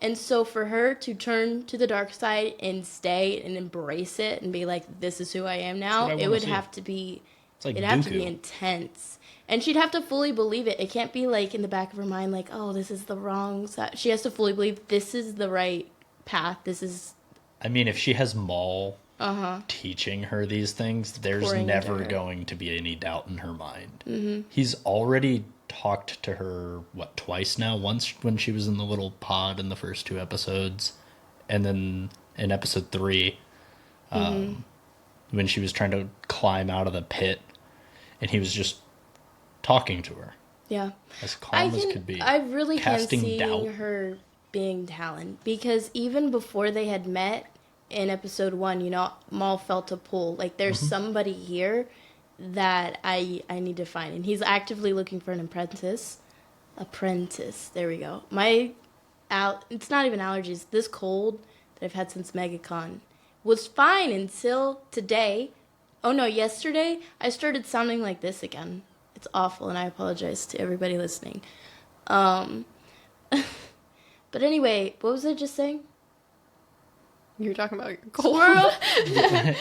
And so for her to turn to the dark side and stay and embrace it and be like, this is who I am now, what I it wanna would see. have to be, It's like it'd have to be Dooku. intense. And she'd have to fully believe it. It can't be like in the back of her mind, like, oh, this is the wrong side. She has to fully believe this is the right path. This is, I mean, if she has Maul teaching her these things, there's Pouring into never her. going to be any doubt in her mind. He's already talked to her, twice now? Once when she was in the little pod in the first 2 episodes, and then in episode 3, when she was trying to climb out of the pit, and he was just talking to her yeah. as calm as could be. I really casting can see doubt. her being Talon, because even before they had met in episode 1, Maul felt a pull. Like, there's somebody here that I need to find. And he's actively looking for an apprentice. There we go. It's not even allergies. This cold that I've had since MegaCon was fine until today. Oh no, yesterday I started sounding like this again. It's awful, and I apologize to everybody listening. But anyway, what was I just saying? You were talking about your cold. Squirrel?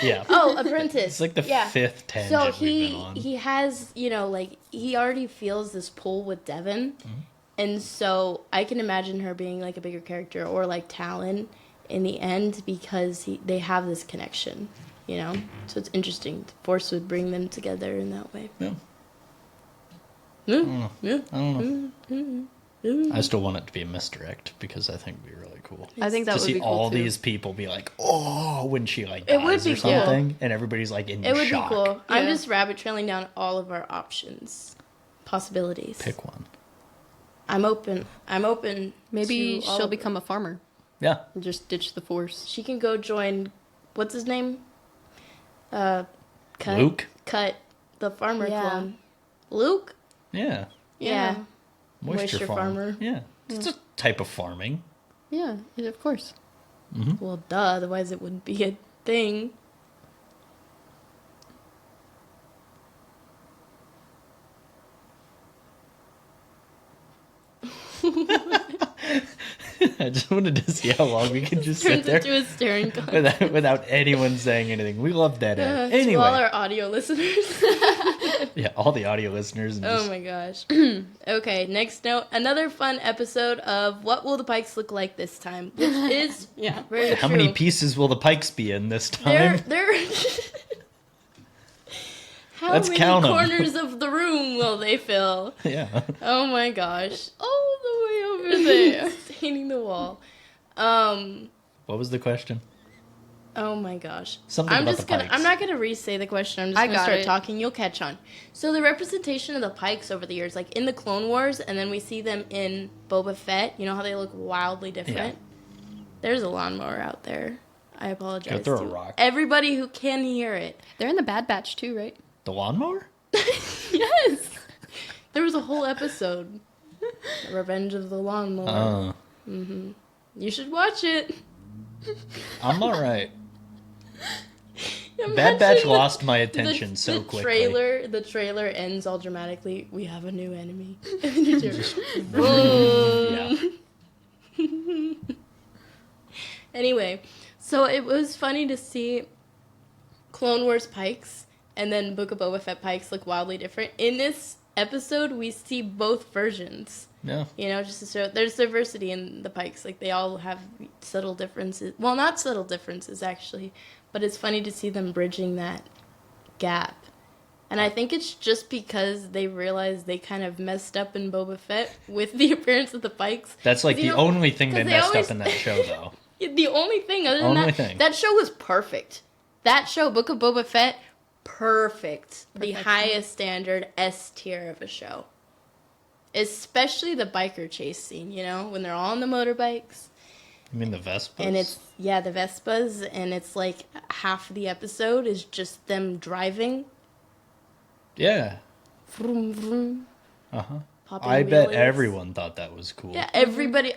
Yeah. Oh, apprentice. It's like the yeah. 5th tangent So we've been on. he has, he already feels this pull with Devon. And so I can imagine her being like a bigger character, or like Talon in the end, because they have this connection, So it's interesting. The Force would bring them together in that way. Yeah. Yeah. I don't know. I still want it to be a misdirect, because I think it'd be really cool. I think that To would see be cool all too. these people be like, oh, when she like It would dies be or cool. something, and everybody's like in It would shock. be cool. I'm Yeah. just rabbit trailing down all of our options, possibilities. Pick one. I'm open. Maybe to all she'll of it. become a farmer Yeah. and just ditch the Force. She can go join. What's his name? Cut. Luke? Cut. The farmer Yeah. clone. Luke. Yeah. Yeah. Moisture, Moisture farm. farmer. Yeah. It's a type of farming. Yeah, of course. Well, duh. Otherwise, it wouldn't be a thing. I just wanted to see how long we could just sit Turns there into a staring contest. without anyone saying anything. We love dead air. To Anyway, all our audio listeners. yeah, all the audio listeners. And Oh just, my gosh. Okay, next note. Another fun episode of What Will the Pikes Look Like This Time? Which is very how true. many pieces will the pikes be in this They're, time? How Let's many count 'em. corners of the room will they fill? Yeah. Oh my gosh. All the way over there. Staining the wall. What was the question? Oh my gosh. Something about the pikes. I'm not gonna re-say the question. I'm just I gonna got start it. talking. You'll catch on. So the representation of the pikes over the years, like in the Clone Wars, and then we see them in Boba Fett. You know how they look wildly different? There's a lawnmower out there. I apologize. Go throw a to rock. everybody who can hear it. They're in the Bad Batch too, right? The lawnmower? Yes. There was a whole episode. Revenge of the Lawnmower. You should watch it. I'm all right. Bad Imagine Batch lost my attention so the quickly. The trailer ends all dramatically. We have a new enemy. And you just, boom. Yeah. Anyway, so it was funny to see Clone Wars Pikes and then Book of Boba Fett Pikes look wildly different. In this episode, we see both versions. Yeah. You know, just to show there's diversity in the Pikes. Like, they all have subtle differences. Well, not subtle differences, actually. But it's funny to see them bridging that gap. And I think it's just because they realized they kind of messed up in Boba Fett with the appearance of the Pikes. That's like the only thing they 'cause messed always- up in that show, though. The only thing, other than Only that, thing. that show was perfect. That show, Book of Boba Fett, perfect. The Perfection. highest standard S tier of a show. Especially the biker chase scene, you know, when they're all on the motorbikes. You mean the Vespas? And it's, the Vespas, and it's like half the episode is just them driving. Yeah. Vroom, vroom. Uh-huh. Popping I bet wheelies. everyone thought that was cool. Yeah, everybody.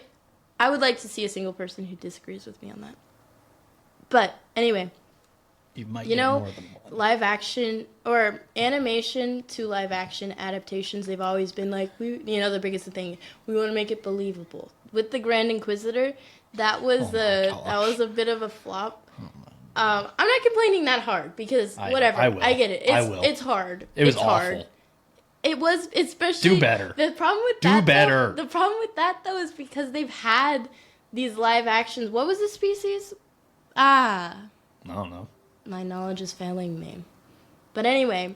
I would like to see a single person who disagrees with me on that. But anyway, You might you get know, more than one. live action or animation to live action adaptations, they've always been like, the biggest thing. We want to make it believable. With the Grand Inquisitor, that was Oh my gosh. a bit of a flop. I'm not complaining that hard because whatever. I will. I get it. It's, I will. It's hard. It was it's awful. hard. It was, especially... Do better. The problem with Do that, better. Though, the problem with that, though, is because they've had these live actions. What was the species? I don't know. My knowledge is failing me. But anyway,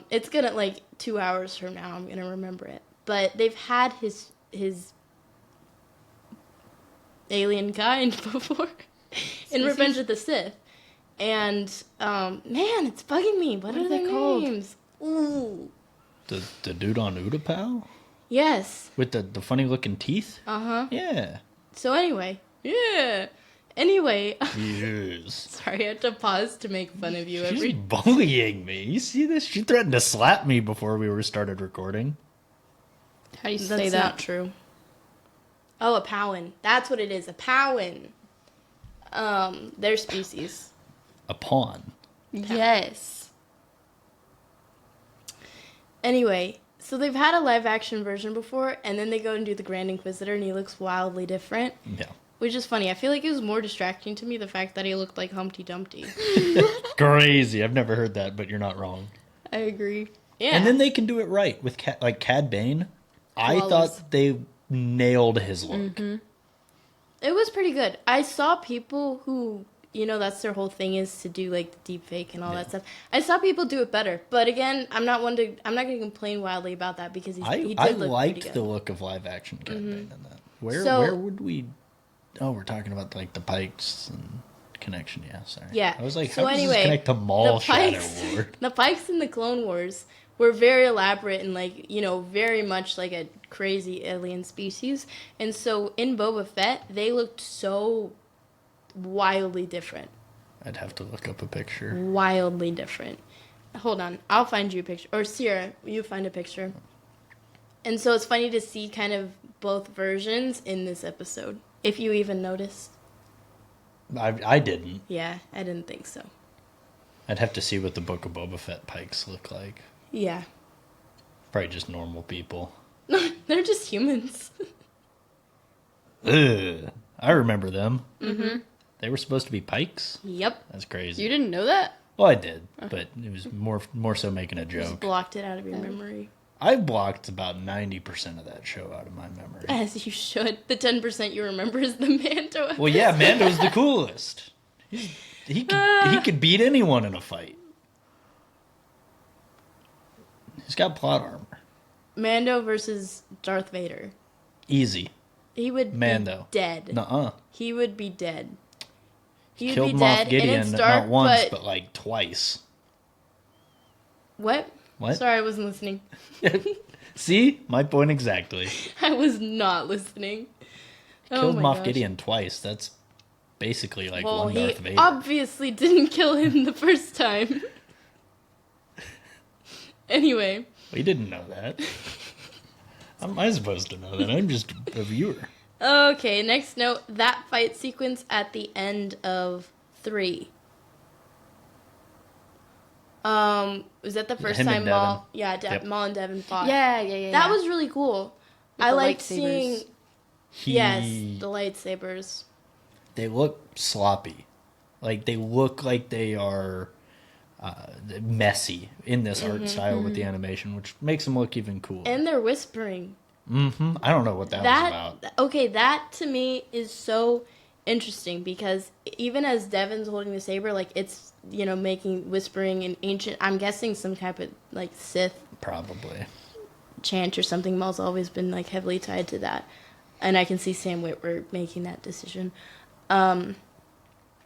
it's gonna, 2 hours from now, I'm gonna remember it. But they've had his alien kind before in Revenge of the Sith. And, man, it's bugging me. What are their called? names? Ooh. The dude on Utapau? Yes. With the funny looking teeth? Uh-huh. Yeah. So anyway, Anyway, Yes. sorry, I had to pause to make fun of you She's every... bullying me. You see this? She threatened to slap me before we started recording. How do you That's say not that? true. Oh, a Powan. That's what it is, a Powan. Their species. A pawn. Yes. Anyway, so they've had a live-action version before, and then they go and do the Grand Inquisitor, and he looks wildly different. Yeah. Which is funny. I feel like it was more distracting to me, the fact that he looked like Humpty Dumpty. Crazy. I've never heard that, but you're not wrong. I agree. Yeah. And then they can do it right with Cad Bane. I Flawless. thought they nailed his look. Mm-hmm. It was pretty good. I saw people who, that's their whole thing is to do the deep fake and all that stuff. I saw people do it better. But again, I'm not going to complain wildly about that because he I did look pretty liked good. the look of live action Cad Bane in that. Where So- would we? Oh, we're talking about the Pikes and connection. Yeah, sorry. Yeah. I was like, So how does this anyway, connect to Maul the Shadow Pikes- Lord? The Pikes in the Clone Wars were very elaborate and very much like a crazy alien species. And so in Boba Fett, they looked so wildly different. I'd have to look up a picture. Wildly different. Hold on, I'll find you a picture. Or Sierra, you find a picture. And so it's funny to see kind of both versions in this episode. If you even noticed. I didn't. Yeah, I didn't think so. I'd have to see what the Book of Boba Fett Pikes look like. Yeah. Probably just normal people. They're just humans. Ugh. I remember them. Mm-hmm. They were supposed to be pikes? Yep. That's crazy. You didn't know that? Well, I did, but it was more so making a Just joke. blocked it out of your memory. I blocked about 90% of that show out of my memory. As you should. The 10% you remember is the Mando. Well, yeah, Mando's the coolest. He could beat anyone in a fight. He's got plot armor. Mando versus Darth Vader. Easy. He would Mando. be dead. Nuh-uh. He would be dead. He would Killed be Moff dead, Gideon and it's dark, not once, but like twice. What? What? Sorry, I wasn't listening. See? My point exactly. I was not listening. Killed my Moff gosh. Gideon twice. That's basically like Well, one he Darth Vader. obviously didn't kill him the first time. Anyway. We didn't know that. How am I supposed to know that? I'm just a viewer. Okay, next note. That fight sequence at the end of 3. Was that the first Him and time Devin. Maul? Yeah, Yep. Maul and Devin fought. Yeah. That was really cool. With I the liked lightsabers. seeing. Yes, the lightsabers. They look sloppy. Like, they look like they are messy in this art style with the animation, which makes them look even cooler. And they're whispering. Mm-hmm. I don't know what that was about. Okay, that to me is so interesting because even as Devin's holding the saber, like it's making whispering and ancient. I'm guessing some type of like Sith Probably. chant or something. Maul's always been like heavily tied to that, and I can see Sam Witwer making that decision.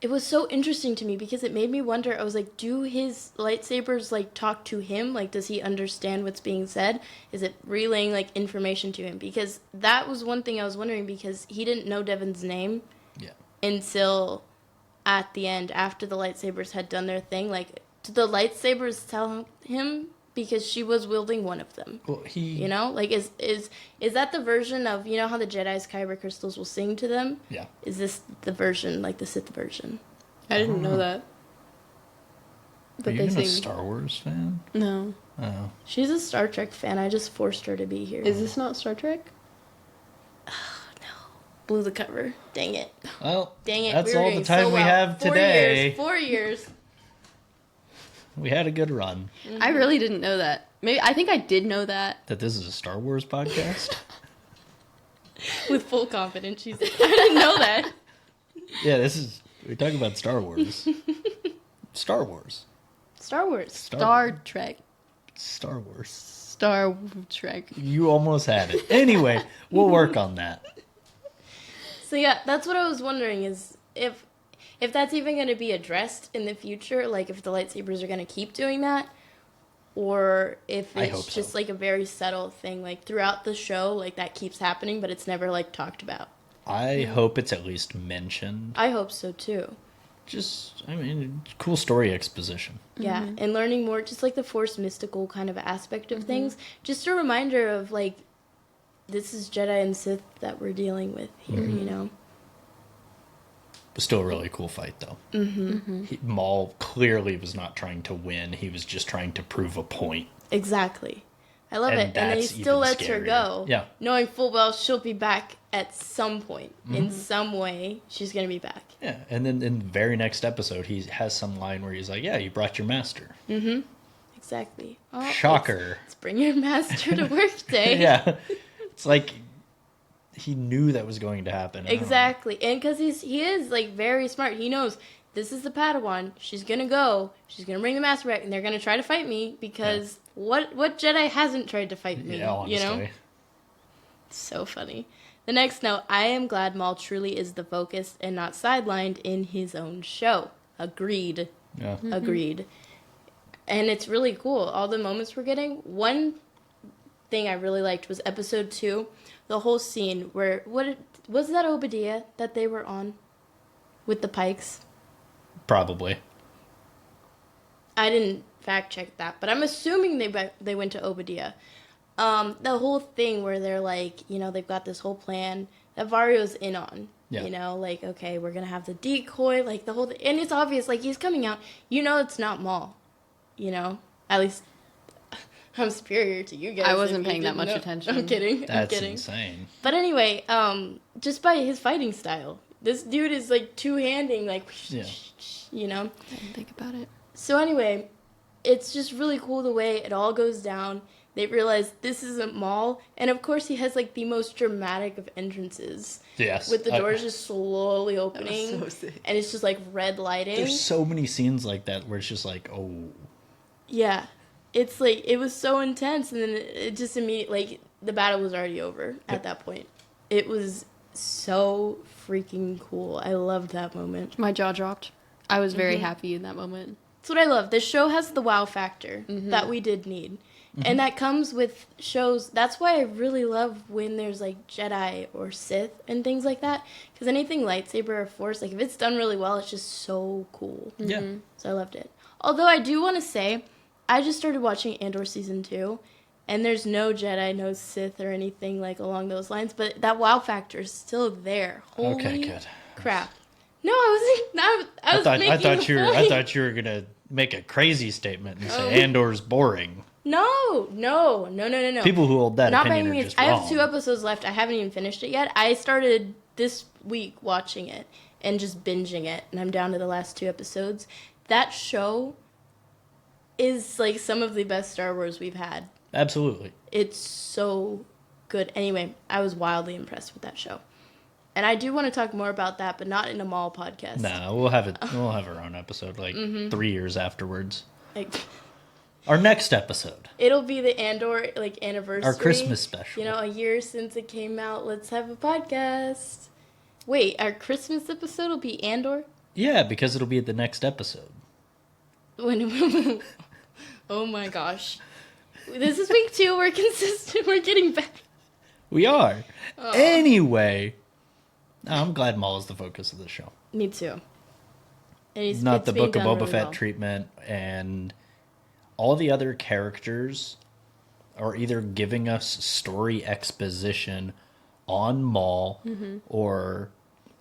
It was so interesting to me because it made me wonder. I was like, do his lightsabers like talk to him? Like, does he understand what's being said? Is it relaying like information to him? Because that was one thing I was wondering because he didn't know Devin's name Yeah. until at the end after the lightsabers had done their thing. Like, did the lightsabers tell him because she was wielding one of them? Well, Like is that the version of how the Jedi's kyber crystals will sing to them? Yeah. Is this the version like the Sith version? I didn't know that. Are But you they even a sing. Star Wars fan? No. Oh. She's a Star Trek fan. I just forced her to be here. Is this not Star Trek? Blew the cover. Dang it. Well, Dang it. that's We were all the doing time so we well. have 4 today. years. 4 years. We had a good run. I really didn't know that. Maybe I think I did know that. That this is a Star Wars podcast? With full confidence. She's like, I didn't know that. Yeah, we're talking about Star Wars. Star Wars. Star Wars. Star Trek. Star Wars. Star Trek. You almost had it. Anyway, we'll work on that. So yeah, that's what I was wondering is if that's even going to be addressed in the future, like if the lightsabers are going to keep doing that, or if I hope it's just so. like a very subtle thing, like throughout the show, like that keeps happening, but it's never like talked about. I hope it's at least mentioned. I hope so too. Cool story exposition. Yeah, and learning more, just like the Force mystical kind of aspect of things. Just a reminder of like, this is Jedi and Sith that we're dealing with here, It was still a really cool fight, though. Maul clearly was not trying to win. He was just trying to prove a point. Exactly. I love And it. And then he that's still even lets her scarier. go. Yeah. Knowing full well she'll be back at some point. In some way, she's going to be back. Yeah, and then in the very next episode, he has some line where he's like, yeah, you brought your master. Exactly. Oh, Shocker. It's bring your master to work day. Yeah. It's like he knew that was going to happen. I don't know. Exactly. And because he is like very smart. He knows this is the Padawan. She's going to go. She's going to bring the master back. And they're going to try to fight me because what Jedi hasn't tried to fight me? Yeah, honestly. So funny. The next note, I am glad Maul truly is the focus and not sidelined in his own show. Agreed. Yeah. Agreed. And it's really cool. All the moments we're getting. One thing I really liked was episode 2. The whole scene where, was that Obadiah that they were on? With the Pikes? Probably. I didn't fact check that, but I'm assuming they went to Obadiah. The whole thing where they're like, they've got this whole plan that Vario's in on. Yeah. Like, okay, we're going to have the decoy, like the whole thing. And it's obvious, like, he's coming out. It's not Maul. At least I'm superior to you guys. I wasn't if you paying that didn't much know. attention. I'm kidding. I'm That's kidding. insane. But anyway, just by his fighting style, this dude is like two-handing, like, Yeah. you know? I didn't think about it. So anyway, it's just really cool the way it all goes down. They realize this isn't Maul, and of course he has like the most dramatic of entrances. Yes. With the doors just slowly opening, so sick. and it's just like red lighting. There's so many scenes like that where it's just like, oh. Yeah, it's like it was so intense, and then it just immediately like the battle was already over at that point. It was so freaking cool. I loved that moment. My jaw dropped. I was very happy in that moment. That's what I love. The show has the wow factor that we did need. And that comes with shows. That's why I really love when there's like Jedi or Sith and things like that. Because anything lightsaber or Force, like if it's done really well, it's just so cool. Yeah. So I loved it. Although I do want to say, I just started watching Andor Season 2. And there's no Jedi, no Sith or anything like along those lines. But that wow factor is still there. Holy Okay, good. crap. No, I was making I a point. thought you were gonna make a crazy statement and say Andor's boring. No. People who hold that Not by opinion any are means. just I wrong. have 2 episodes left. I haven't even finished it yet. I started this week watching it and just binging it, and I'm down to the last 2 episodes. That show is like some of the best Star Wars we've had. Absolutely. It's so good. Anyway, I was wildly impressed with that show. And I do want to talk more about that, but not in a Maul podcast. No, we'll have it. We'll have our own episode like 3 years afterwards. Like, Our next episode. it'll be the Andor like anniversary. Our Christmas special. You know, a year since it came out. Let's have a podcast. Wait, our Christmas episode will be Andor? Yeah, because it'll be the next episode. When oh my gosh. This is week 2. We're consistent. We're getting back. We are. Anyway, I'm glad Maul is the focus of the show. Me too. And Not it's the being Book of done Boba really Fett well. treatment, and all the other characters are either giving us story exposition on Maul or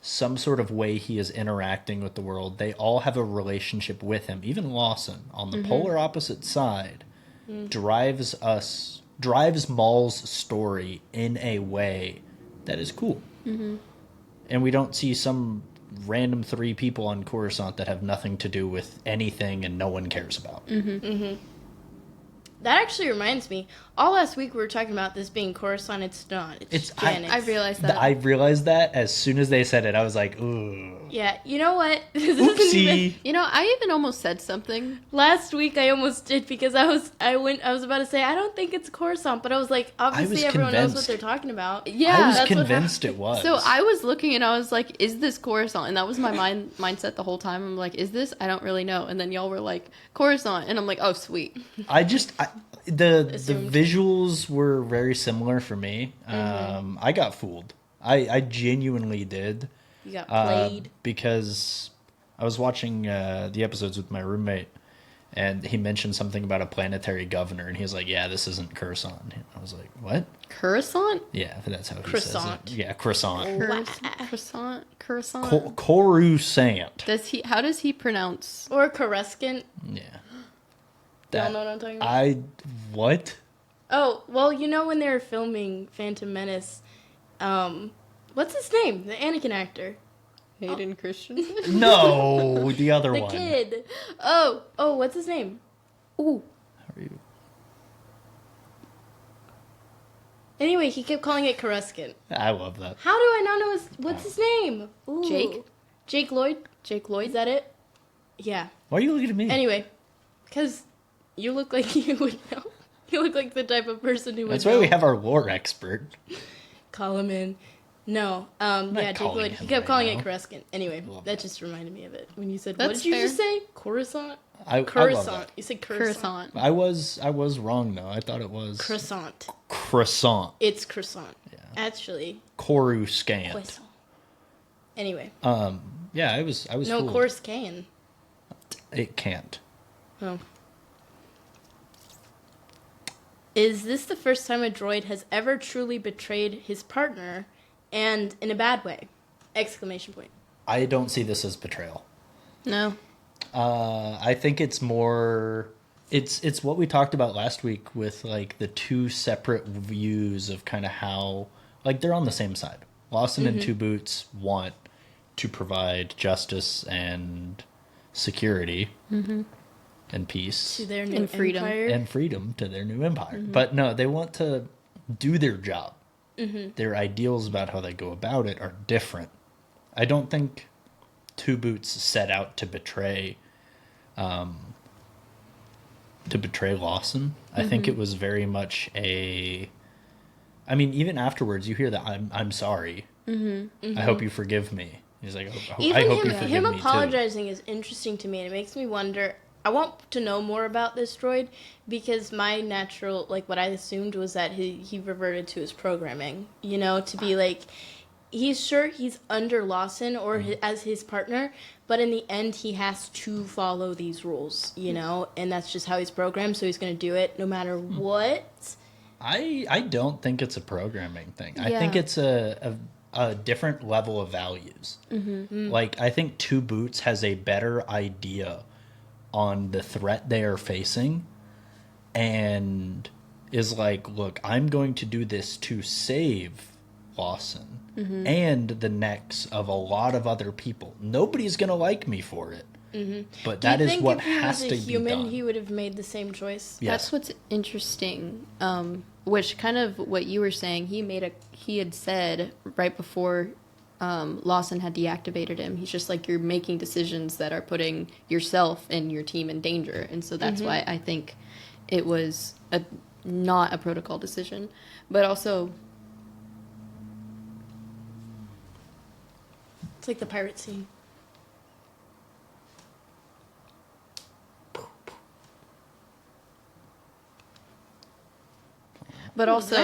some sort of way he is interacting with the world. They all have a relationship with him. Even Lawson, on the polar opposite side, drives Maul's story in a way that is cool. And we don't see some random 3 people on Coruscant that have nothing to do with anything and no one cares about. That actually reminds me. All last week we were talking about this being Coruscant. It's not. It's Janix. I realized that. I realized that as soon as they said it. I was like, ooh. Yeah, you know what? This isn't even- Oopsie. You know, I even almost said something. Last week I almost did because I was about to say I don't think it's Coruscant, but I was like, obviously everyone knows what convinced. they're talking about. Yeah, I was that's what convinced it was. So I was looking and I was like, is this Coruscant? And that was my mindset the whole time. I'm like, is this? I don't really know. And then y'all were like, Coruscant. And I'm like, oh, sweet. The Assumed. visuals were very similar for me. I got fooled. I genuinely did. You got played. Because I was watching the episodes with my roommate, and he mentioned something about a planetary governor, and he was like, "Yeah, this isn't Coruscant." And I was like, "What?" Coruscant? Yeah, that's how he Croissant. says it. Yeah, croissant. Coruscant? Coruscant. How does he pronounce? Or Coruscant. Yeah. Y'all know what I'm talking about? What? Oh, well, you know when they were filming Phantom Menace, what's his name? The Anakin actor. Hayden Christensen? No, the other The one. kid. Oh, what's his name? Ooh. How are you? Anyway, he kept calling it Coruscant. I love that. How do I not know what's his name? Ooh. Jake? Jake Lloyd? Jake Lloyd? Is that it? Yeah. Why are you looking at me? Anyway, because you look like you would know. You look like the type of person who would That's know. why we have our lore expert. Call him in. No. not Yeah, Jake calling Lloyd. him He kept right calling now. it Coruscant. Anyway, Love that that. just reminded me of it. When you said, That's what did you fair. just say? Coruscant? I love Coruscant. that. You said Coruscant. Coruscant. I was wrong though. I thought it was Croissant. croissant. It's croissant. Yeah. Actually, Coruscant. croissant. Anyway, Yeah, I was no, fooled. Coruscant. It can't. Oh. Is this the first time a droid has ever truly betrayed his partner, and in a bad way? Exclamation point. I don't see this as betrayal. No. I think it's more It's what we talked about last week with like the two separate views of kind of how like they're on the same side. Lawson and Two Boots want to provide justice and security and peace To their new And freedom. empire. and freedom to their new empire. But no, they want to do their job. Their ideals about how they go about it are different. I don't think Two Boots set out to betray Lawson. I think it was very much a. I mean, even afterwards, you hear that I'm sorry. I hope you forgive me. He's like, Even I hope you him, forgive him me too. apologizing is interesting to me, and it makes me wonder. I want to know more about this droid because my natural, like, what I assumed was that he reverted to his programming. You know, to be like, he's sure he's under Lawson or as his partner, but in the end, he has to follow these rules. You know, and that's just how he's programmed. So he's going to do it no matter what. I don't think it's a programming thing. I Yeah. think it's a different level of values. Like, I think Two Boots has a better idea on the threat they are facing and is like, look, I'm going to do this to save Lawson and the necks of a lot of other people. Nobody's going to like me for it. But that is what has to If he was a be human, done. he would have made the same choice. Yes. That's what's interesting. Which kind of what you were saying. He had said right before Lawson had deactivated him. He's just like, you're making decisions that are putting yourself and your team in danger, and so that's why I think it was not a protocol decision, but also. It's like the pirate scene. But also,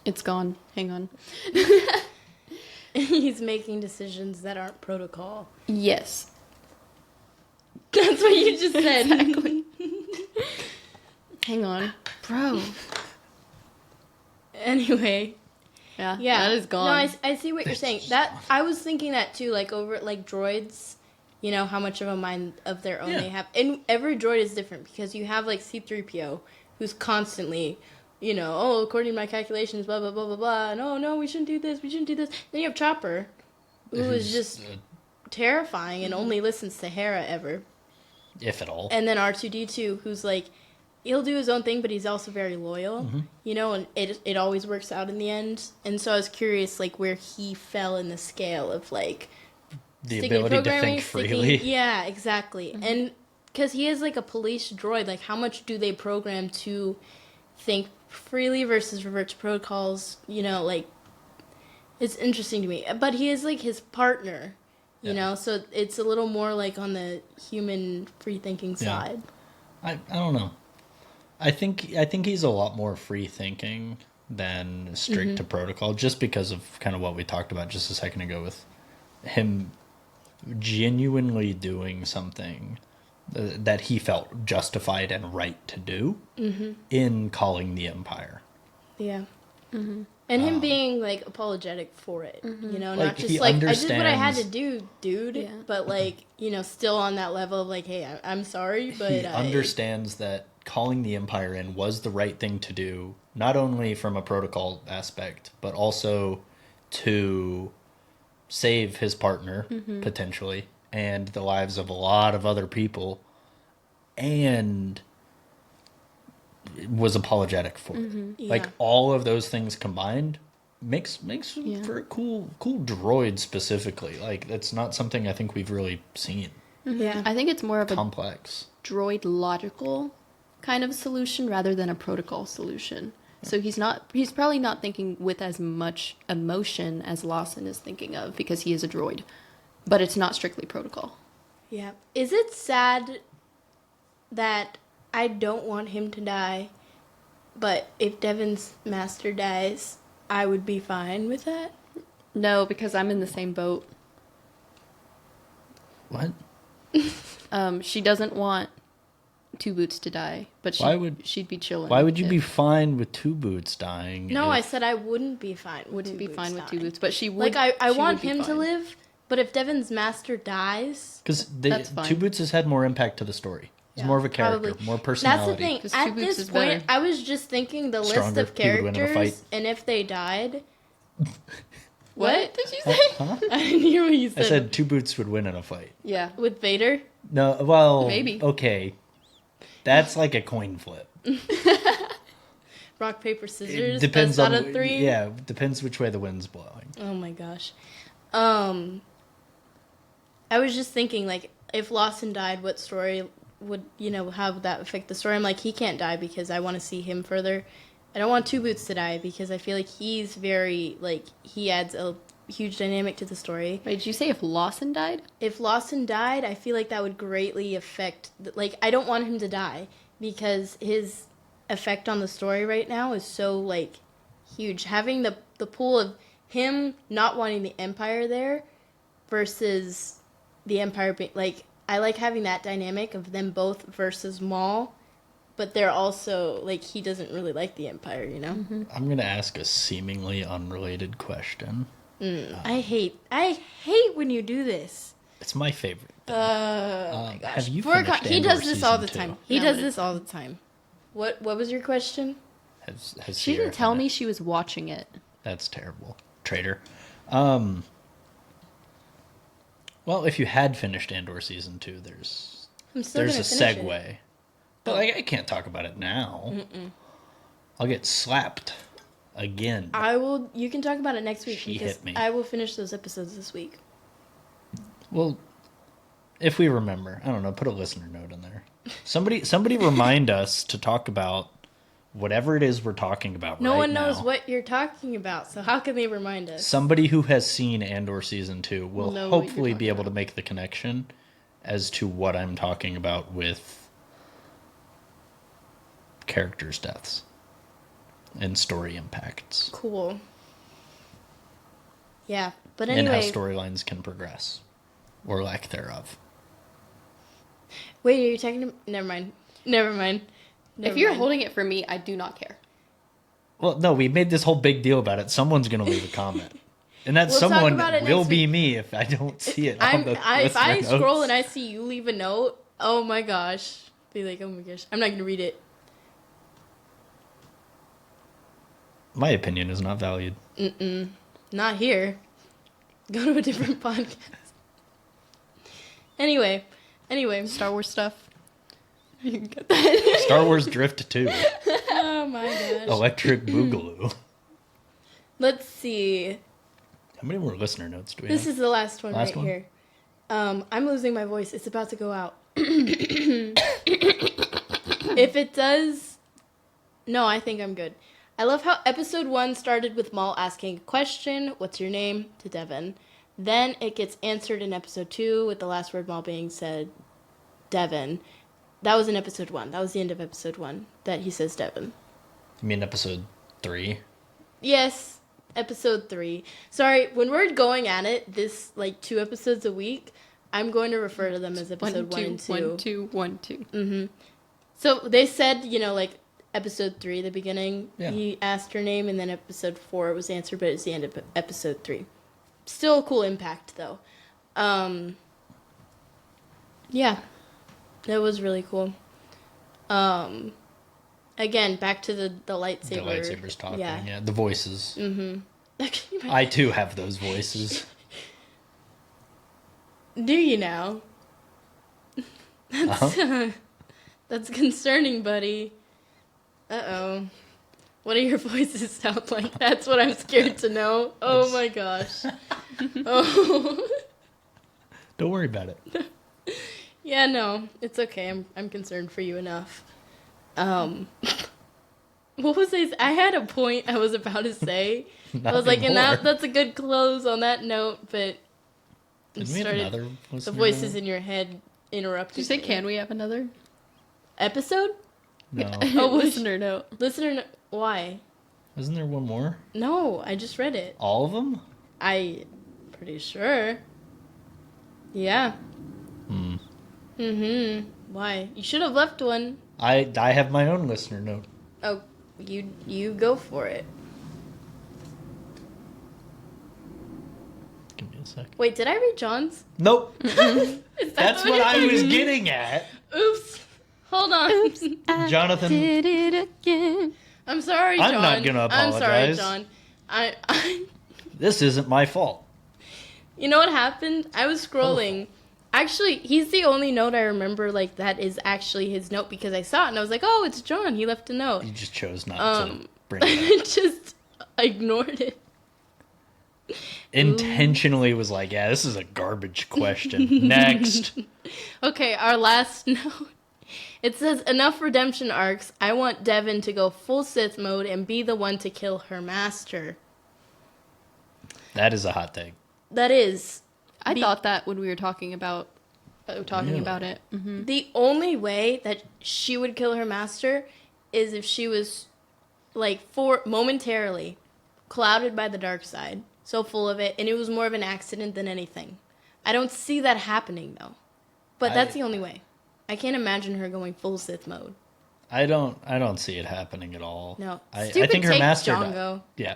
it's gone. Hang on. He's making decisions that aren't protocol. Yes. That's what you just said. Exactly. Hang on. Bro. Anyway. Yeah, Yeah. that is gone. No, I see what you're saying. That I was thinking that too, like over like droids, you know, how much of a mind of their own they have. And every droid is different because you have like C-3PO who's constantly, you know, oh, according to my calculations, blah blah blah blah blah, and oh no, we shouldn't do this, we shouldn't do this. Then you have Chopper, who is just terrifying and only listens to Hera ever. If at all. And then R2-D2, who's like, he'll do his own thing, but he's also very loyal, you know, and it always works out in the end. And so I was curious, like, where he fell in the scale of, like, The sticking ability to programming, think freely. Yeah, exactly. And because he is, like, a police droid, like, how much do they program to think freely versus revert to protocols, you know, like, it's interesting to me. But he is, like, his partner, you know, so it's a little more, like, on the human free-thinking side. I don't know. I think he's a lot more free thinking than strict to protocol, just because of kind of what we talked about just a second ago with him genuinely doing something that he felt justified and right to do in calling the Empire. Yeah. And him being, like, apologetic for it, you know, Like, not just he like, I did what I had to understands- do, dude, Yeah. but, like, you know, still on that level of, like, hey, I'm sorry, but He I understands that calling the Empire in was the right thing to do, not only from a protocol aspect, but also to save his partner, potentially, and the lives of a lot of other people, and was apologetic for it. Like, Yeah. all of those things combined makes Yeah. for a cool droid specifically. Like, that's not something I think we've really seen. Yeah. I think it's more of a Complex. droid logical kind of solution rather than a protocol solution. So he's probably not thinking with as much emotion as Lawson is thinking of because he is a droid. But it's not strictly protocol. Yeah. Is it sad that I don't want him to die, but if Devin's master dies, I would be fine with that? No, because I'm in the same boat. What? She doesn't want Two Boots to die, but she'd be chilling. Why would you if- be fine with Two Boots dying? No, if- I said I wouldn't be fine with wouldn't be fine with Two dying. Boots, but she would. Like, I she want would be him to fine. live, But if Devon's master dies, Because That's fine. Two Boots has had more impact to the story. He's Yeah, more of a character, probably. more personality. That's the thing. 'Cause Two At Boots this is point, better. I was just thinking the Stronger, list of he would win in a characters, fight. and if they died, What did you say? Huh? I didn't hear what you I said. said Two Boots would win in a fight. Yeah. With Vader. No, well, Maybe. Okay, that's like a coin flip. Rock, paper, scissors. Depends best on out of 3. Yeah, depends which way the wind's blowing. Oh my gosh. I was just thinking, like, if Lawson died, what story would, how would that affect the story? I'm like, he can't die because I want to see him further. I don't want Two Boots to die because I feel like he's very, like, he adds a huge dynamic to the story. Wait, did you say if Lawson died? If Lawson died, I feel like that would greatly affect, like, I don't want him to die because his effect on the story right now is so, like, huge. Having the pool of him not wanting the Empire there versus the Empire being, like, I like having that dynamic of them both versus Maul, but they're also, like, he doesn't really like the Empire, Mm-hmm. I'm going to ask a seemingly unrelated question. I hate when you do this. It's my favorite. Oh my gosh. Have you Vorkon- finished he Andor does this all season the 2? time. He No, does but this all the time. What was your question? Has She Sierra didn't tell me finished? she was watching it. That's terrible. Traitor. Well, if you had finished Andor season 2, there's I'm still a gonna finish segue. it. But like, I can't talk about it now. I'll get slapped again. You can talk about it next week She because hit me. I will finish those episodes this week. Well, if we remember, I don't know, put a listener note in there. Somebody remind us to talk about whatever it is we're talking about No right one now. knows what you're talking about, so how can they remind us? Somebody who has seen Andor season 2 will Know what you're hopefully be talking able to about. make the connection as to what I'm talking about with characters' deaths and story impacts. Cool. Yeah, but And how anyway. storylines can progress or lack thereof. Wait, are you talking to... Never mind. If you're holding it for me, I do not care. Well, no, we made this whole big deal about it. Someone's going to leave a comment. And that We'll talk someone about it will next be week. me if I don't see it on the if I listener scroll notes. and I see you leave a note, oh my gosh. Be like, oh my gosh. I'm not going to read it. My opinion is not valued. Not here. Go to a different podcast. Anyway. Star Wars stuff. You can get that. Star Wars Drift 2. Oh my gosh. Electric Boogaloo. Let's see. How many more listener notes do we This have? is the last one Last right one? here. I'm losing my voice. It's about to go out. If it does... No, I think I'm good. I love how episode 1 started with Maul asking a question, what's your name, to Devon. Then it gets answered in episode 2 with the last word Maul being said, Devon. That was in episode 1. That was the end of episode 1, that he says Devon. You mean episode 3? Yes, episode 3. Sorry, when we're going at it, this, 2 episodes a week, I'm going to refer to them as episode 1 and 2. 1, 2, 1, 2. So they said, episode 3, the beginning, Yeah. he asked her name, and then episode 4 was answered, but it's the end of episode 3. Still a cool impact, though. Yeah, that was really cool. Again, back to the lightsaber. The lightsabers talking, Yeah. yeah. The voices. Mm-hmm. I too have those voices. Do you now? Uh-huh. That's concerning, buddy. Uh-oh. What do your voices sound like? That's what I'm scared to know. Oh my gosh. Oh. Don't worry about it. Yeah, no. It's okay. I'm concerned for you enough. What was I had a point I was about to say. I was like, and anymore. that's a good close on that note, but Didn't we have another the listener voices note? in your head interrupted Did you say, me. can we have another? Episode? No. Oh, listener note. Why? Isn't there one more? No, I just read it. All of them? Pretty sure. Yeah. Why? You should have left one. I have my own listener note. Oh, you go for it. Give me a second. sec. Wait, did I read John's? Nope. Is that That's what I was getting at. Oops. Hold on. Oops, I Jonathan. did it again. I'm sorry, John. I'm not gonna I'm sorry, apologize. John. I This isn't my fault. You know what happened? I was scrolling. Actually, he's the only note I remember, like, that is actually his note because I saw it and I was like, oh, it's John. He left a note. You just chose not to bring I it up. just ignored it. Intentionally was like, yeah, this is a garbage question. Next. Okay, our last note. It says, enough redemption arcs. I want Devin to go full Sith mode and be the one to kill her master. That is a hot take. That is. I thought that when we were talking about it. Mm-hmm. The only way that she would kill her master is if she was, like, momentarily clouded by the dark side, so full of it, and it was more of an accident than anything. I don't see that happening, though. But that's the only way. I can't imagine her going full Sith mode. I don't see it happening at all. No. I Stupid think her take, master Django. Yeah.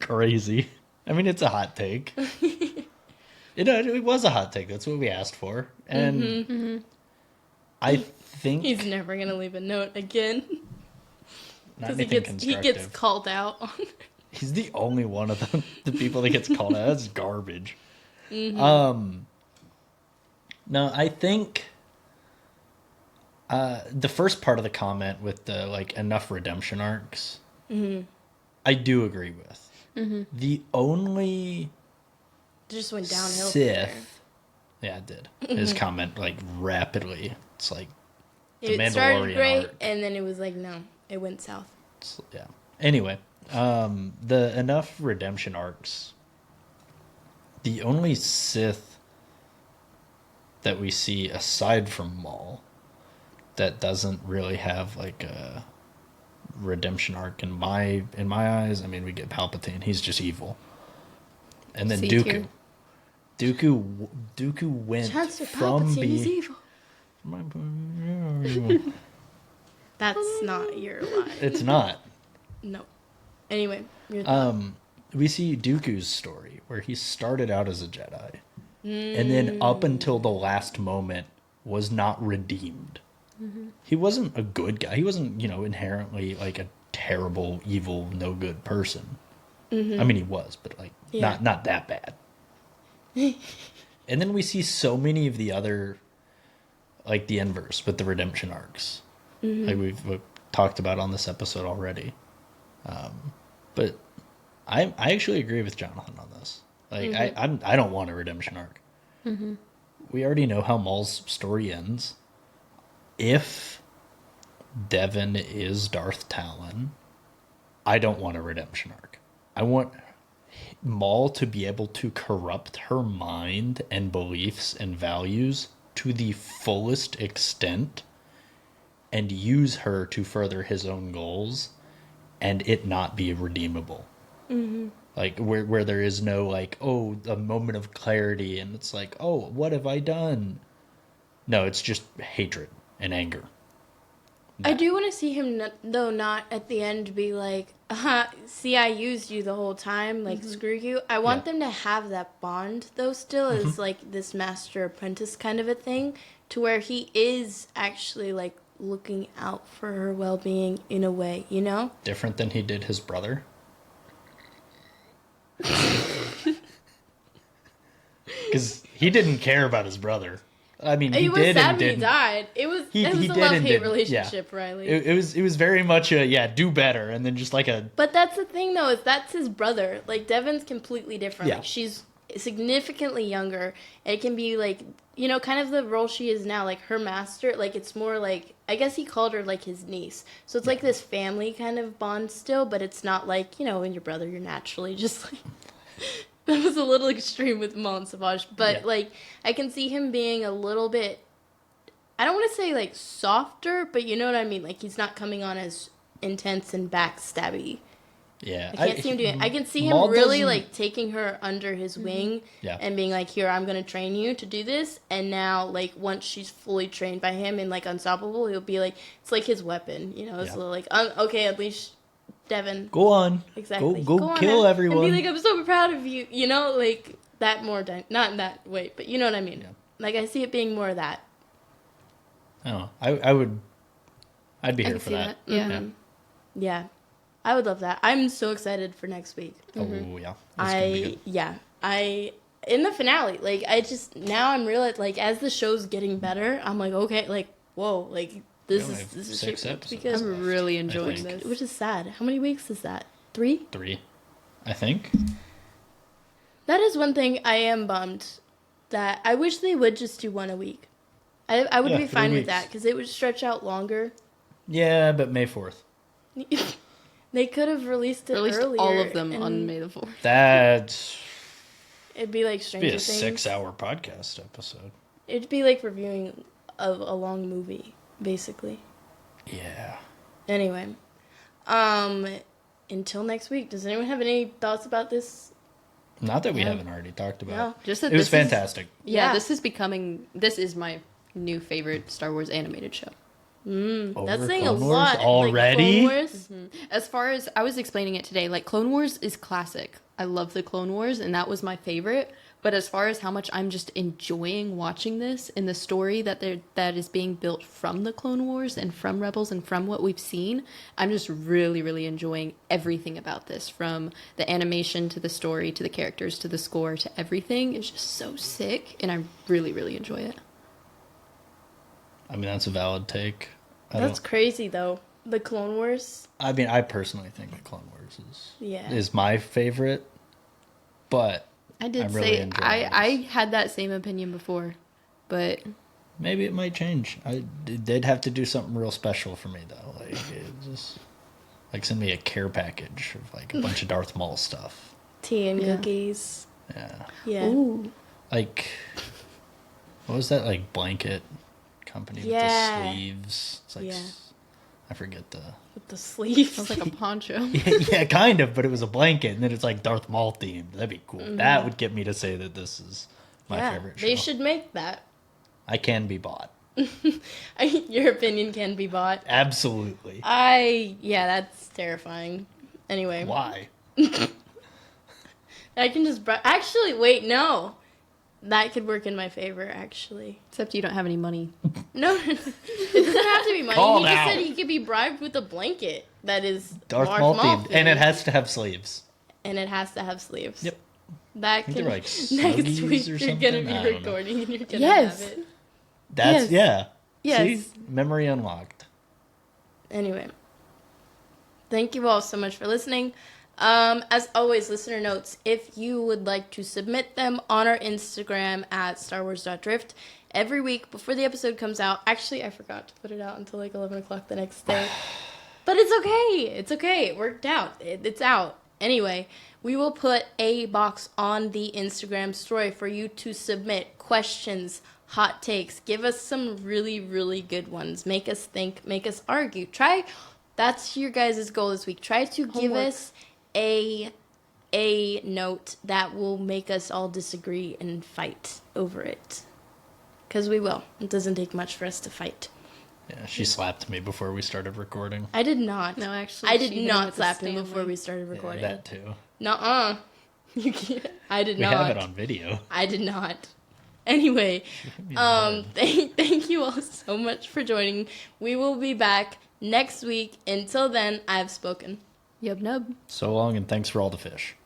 Crazy. I mean, it's a hot take. It was a hot take. That's what we asked for. And I think He's never going to leave a note again. not Because anything he gets called out. He's the only one of the people that gets called out. That's garbage. No, I think the first part of the comment with the, like, enough redemption arcs, I do agree with. The only Just went downhill. Sith, yeah, it did. His comment, like, rapidly. It's like the It started Mandalorian great, arc. and then it was like, no, it went south. Yeah. Anyway, the enough redemption arcs. The only Sith that we see aside from Maul that doesn't really have, like, a redemption arc in my eyes. I mean, we get Palpatine. He's just evil. And then C Dooku. tier. Dooku went Chancellor from Palpatine is being evil. That's not your line. It's not. No. Anyway, your thought. We see Dooku's story where he started out as a Jedi and then up until the last moment was not redeemed. He wasn't a good guy. He wasn't, inherently, like, a terrible, evil, no good person. I mean, he was, but, like, not that bad. And then we see so many of the other, like, the inverse with the redemption arcs. Like we've talked about on this episode already. But I actually agree with Jonathan on this. Like, I don't want a redemption arc. We already know how Maul's story ends. If Devin is Darth Talon, I don't want a redemption arc. I want Maul to be able to corrupt her mind and beliefs and values to the fullest extent and use her to further his own goals and it not be redeemable. Like, where there is no, like, oh, a moment of clarity and it's like, oh, what have I done? No, it's just hatred and anger. I do want to see him, though, not at the end be like, see, I used you the whole time, like, screw you. I want them to have that bond, though, still, as, like, this master-apprentice kind of a thing, to where he is actually, like, looking out for her well-being in a way, you know? Different than he did his brother. Because he didn't care about his brother. I mean, he was did sad and when he didn't. died. It was He a did and love-hate didn't. relationship, Yeah. Riley. It was very much a, do better, and then just like a... But that's the thing, though, is that's his brother. Like, Devin's completely different. Yeah. Like, she's significantly younger. And it can be, like, kind of the role she is now. Like, her master, like, it's more like... I guess he called her, like, his niece. So it's like this family kind of bond still, but it's not like, when your brother, you're naturally just, like... That was a little extreme with Maul and Savage. But, like, I can see him being a little bit... I don't want to say, like, softer, but you know what I mean? Like, he's not coming on as intense and backstabby. Yeah. I can't see him doing it. I can see him Maul really, doesn't- like, taking her under his wing and being like, here, I'm going to train you to do this. And now, like, once she's fully trained by him and, like, unstoppable, he'll be like, it's like his weapon, It's Yeah. like, okay, at least Devin. Go on. Exactly. Go on kill now everyone. And be like, I'm so proud of you. You know, like that more. Not in that way, but you know what I mean. Yeah. Like I see it being more of that. Oh, I'd be I here can for see that. that. Yeah. Mhm. Yeah, I would love that. I'm so excited for next week. Oh yeah. That's gonna be good. In the finale, like I just now I'm realizing like as the show's getting better, I'm like okay, like whoa, like this We only is have this is 6 shit episodes because left, I'm really I enjoying think. this. which is sad. How many weeks is that? 3? 3, I think. That is one thing I am bummed that I wish they would just do one a week. I would Yeah, be 3 fine with weeks. that because it would stretch out longer. Yeah, but May 4th. They could have released it Released earlier. all of them and on May the 4th. That's It'd be like be Stranger a Things. 6-hour podcast episode. It'd be like reviewing of a long movie, basically. Yeah. Anyway, until next week. Does anyone have any thoughts about this? Not that we Yeah. haven't already talked about. No. Just that It was this is- fantastic. Yeah, Yeah. this is my new favorite Star Wars animated show. That's Over saying Clone a Wars lot. already? Like Clone Wars. As far as I was explaining it today, like Clone Wars is classic. I love the Clone Wars, and that was my favorite. But as far as how much I'm just enjoying watching this and the story that is being built from the Clone Wars and from Rebels and from what we've seen, I'm just really, really enjoying everything about this, from the animation to the story to the characters to the score to everything. It's just so sick, and I really, really enjoy it. I mean, that's a valid take. That's crazy though. The Clone Wars. I mean, I personally think the Clone Wars Yeah. is my favorite, but I did I'm really say enjoying I this. had that same opinion before, but maybe it might change. They'd have to do something real special for me though. Like just like send me a care package of like a bunch of Darth Maul stuff. Tea and Yeah. cookies. Yeah. Yeah. ooh, Like what was that like blanket company Yeah. with the sleeves? It's like Yeah. I forget the With the sleeves. sounds like a poncho. yeah, kind of, but it was a blanket, and then it's like Darth Maul themed. That'd be cool. Mm-hmm. That would get me to say that this is my favorite show. They should make that. I can be bought. Your opinion can be bought. Absolutely. Yeah, that's terrifying. Anyway, Why? I can just actually wait. No, that could work in my favor. Actually, Except you don't have any money. no, it doesn't have to be money. Call He just now. said he could be bribed with a blanket that is Darth Maul themed, and it themed, has to have sleeves. and it has to have sleeves. Yep. That think can they're like next Snuggies week or you're something? gonna be I don't know. recording and you're gonna Yes. have it. That's Yes. yeah. Yes. See? Memory unlocked. Anyway, thank you all so much for listening. As always, listener notes, if you would like to submit them on our Instagram at starwars.drift every week before the episode comes out. Actually, I forgot to put it out until like 11 o'clock the next day. But it's okay. It's okay. It worked out. It's out. Anyway, we will put a box on the Instagram story for you to submit questions, hot takes. Give us some really, really good ones. Make us think, make us argue. That's your guys' goal this week. Try to give Homework. us a note that will make us all disagree and fight over it. Because we will. It doesn't take much for us to fight. Yeah, she slapped me before we started recording. I did not. No, actually, I she did hit him not with a slap him Stanley. before we started Yeah, recording. that too. Nuh-uh. You can't. I did We not. have it on video. I did not. Anyway, hit me in the thank you all so much for joining. We will be back next week. Until then, I've spoken. Yub nub. So long, and thanks for all the fish.